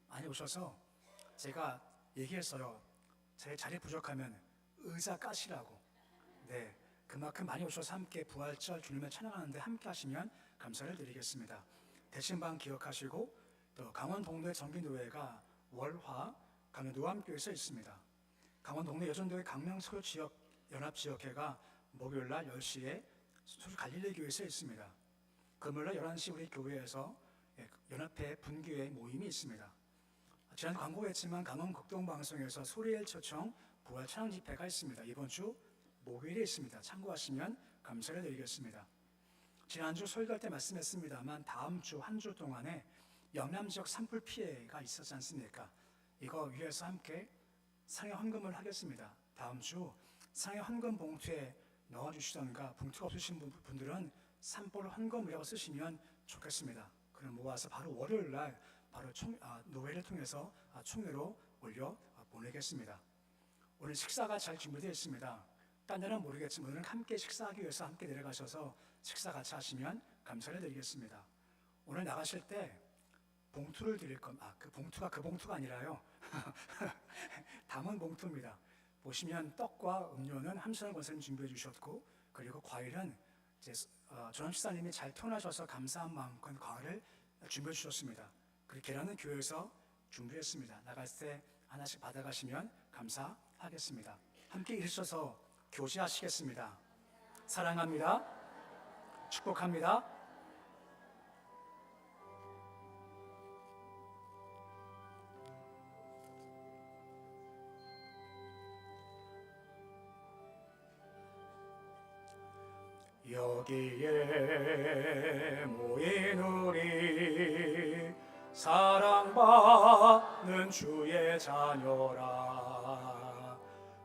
B: 많이 오셔서 제가 얘기했어요. 제 자리 부족하면 의자 까시라고. 네, 그만큼 많이 오셔서 함께 부활절 주님을 찬양하는데 함께 하시면 감사를 드리겠습니다. 대신방 기억하시고 또 강원 동네 정기노회가 월화 강원 노암교회에서 있습니다. 강원 동네 여전도회 강명소 지역 연합지역회가 목요일날 10시에 소주 갈릴리교회에서 있습니다. 금요일날 11시 우리 교회에서 연합회 분기회 모임이 있습니다. 지난 광고했지만 강원 극동방송에서 소리엘 초청 부활 찬양 집회가 있습니다. 이번 주 목요일에 있습니다. 참고하시면 감사를 드리겠습니다. 지난주 설교할 때 말씀했습니다만 다음 주 한 주 동안에
C: 영남 지역 산불 피해가 있었지 않습니까? 이거 위해서 함께 상해 헌금을 하겠습니다. 다음 주 상해 헌금 봉투에 넣어주시던가, 봉투가 없으신 분들은 산불 헌금이라고 쓰시면 좋겠습니다. 그럼 모아서 바로 월요일 날 바로 노회를 통해서 총회로 올려 보내겠습니다. 오늘 식사가 잘 준비되어 있습니다. 딴 데는 모르겠지만 오늘 함께 식사하기 위해서 함께 내려가셔서 식사 같이 하시면 감사를 드리겠습니다. 오늘 나가실 때 봉투를 드릴 겁니다. 그 봉투가 아니라요. 담은 봉투입니다. 보시면 떡과 음료는 함선을 권사님 준비해 주셨고, 그리고 과일은 이제 전원 집사님이 잘 토하셔서 감사한 마음껏 과일을 준비해 주셨습니다. 그리고 계란은 교회에서 준비했습니다. 나갈 때 하나씩 받아가시면 감사하겠습니다. 함께 일으셔서 교제하시겠습니다. 사랑합니다. 축복합니다. 여기에 모인 우리 사랑받는 주의 자녀라.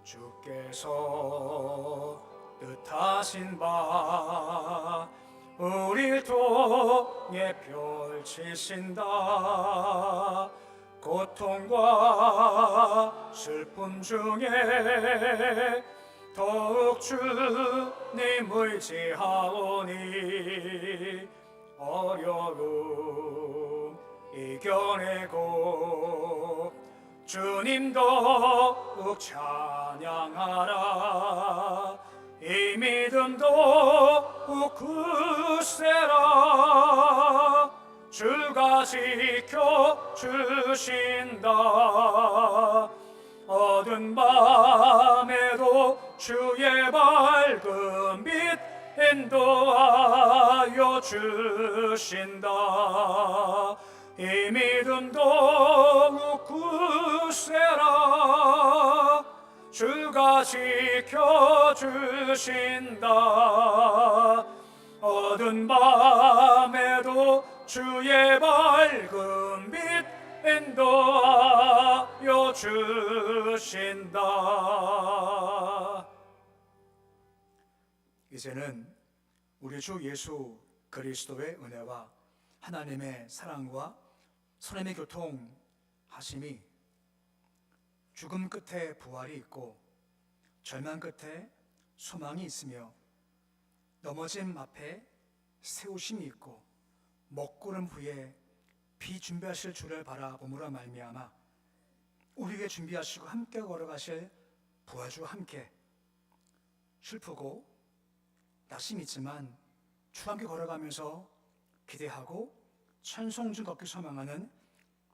C: 주께서 뜻하신 바 우릴 통해 펼치신다. 고통과 슬픔 중에 더욱 주님 의지하오니 어려움 이겨내고 주님 더욱 찬양하라. 이 믿음 더욱 굳세라. 주가 지켜주신다. 어두운 밤에도 주의 밝은 빛 인도하여 주신다. 이 믿음 더욱 굳세라. 주가 지켜주신다. 어두운 밤에도 주의 밝은 빛 인도하여 주신다. 이제는 우리 주 예수 그리스도의 은혜와 하나님의 사랑과 선함의 교통하심이, 죽음 끝에 부활이 있고 절망 끝에 소망이 있으며 넘어짐 앞에 세우심이 있고 먹구름 후에 비 준비하실 주를 바라봄으로 말미암아 우리에게 준비하시고 함께 걸어가실 부활주와 함께 슬프고 낙심이 있지만 주와 함께 걸어가면서 기대하고 찬송 중 걷기 소망하는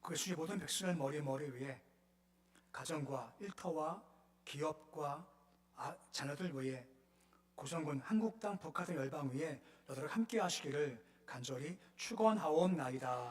C: 그리스도의 모든 백성을 머리 위에 가정과 일터와 기업과 자녀들 위에 고성군 한국 땅 북한 열방 위에 너희들 함께 하시기를 간절히 축원하옵나이다.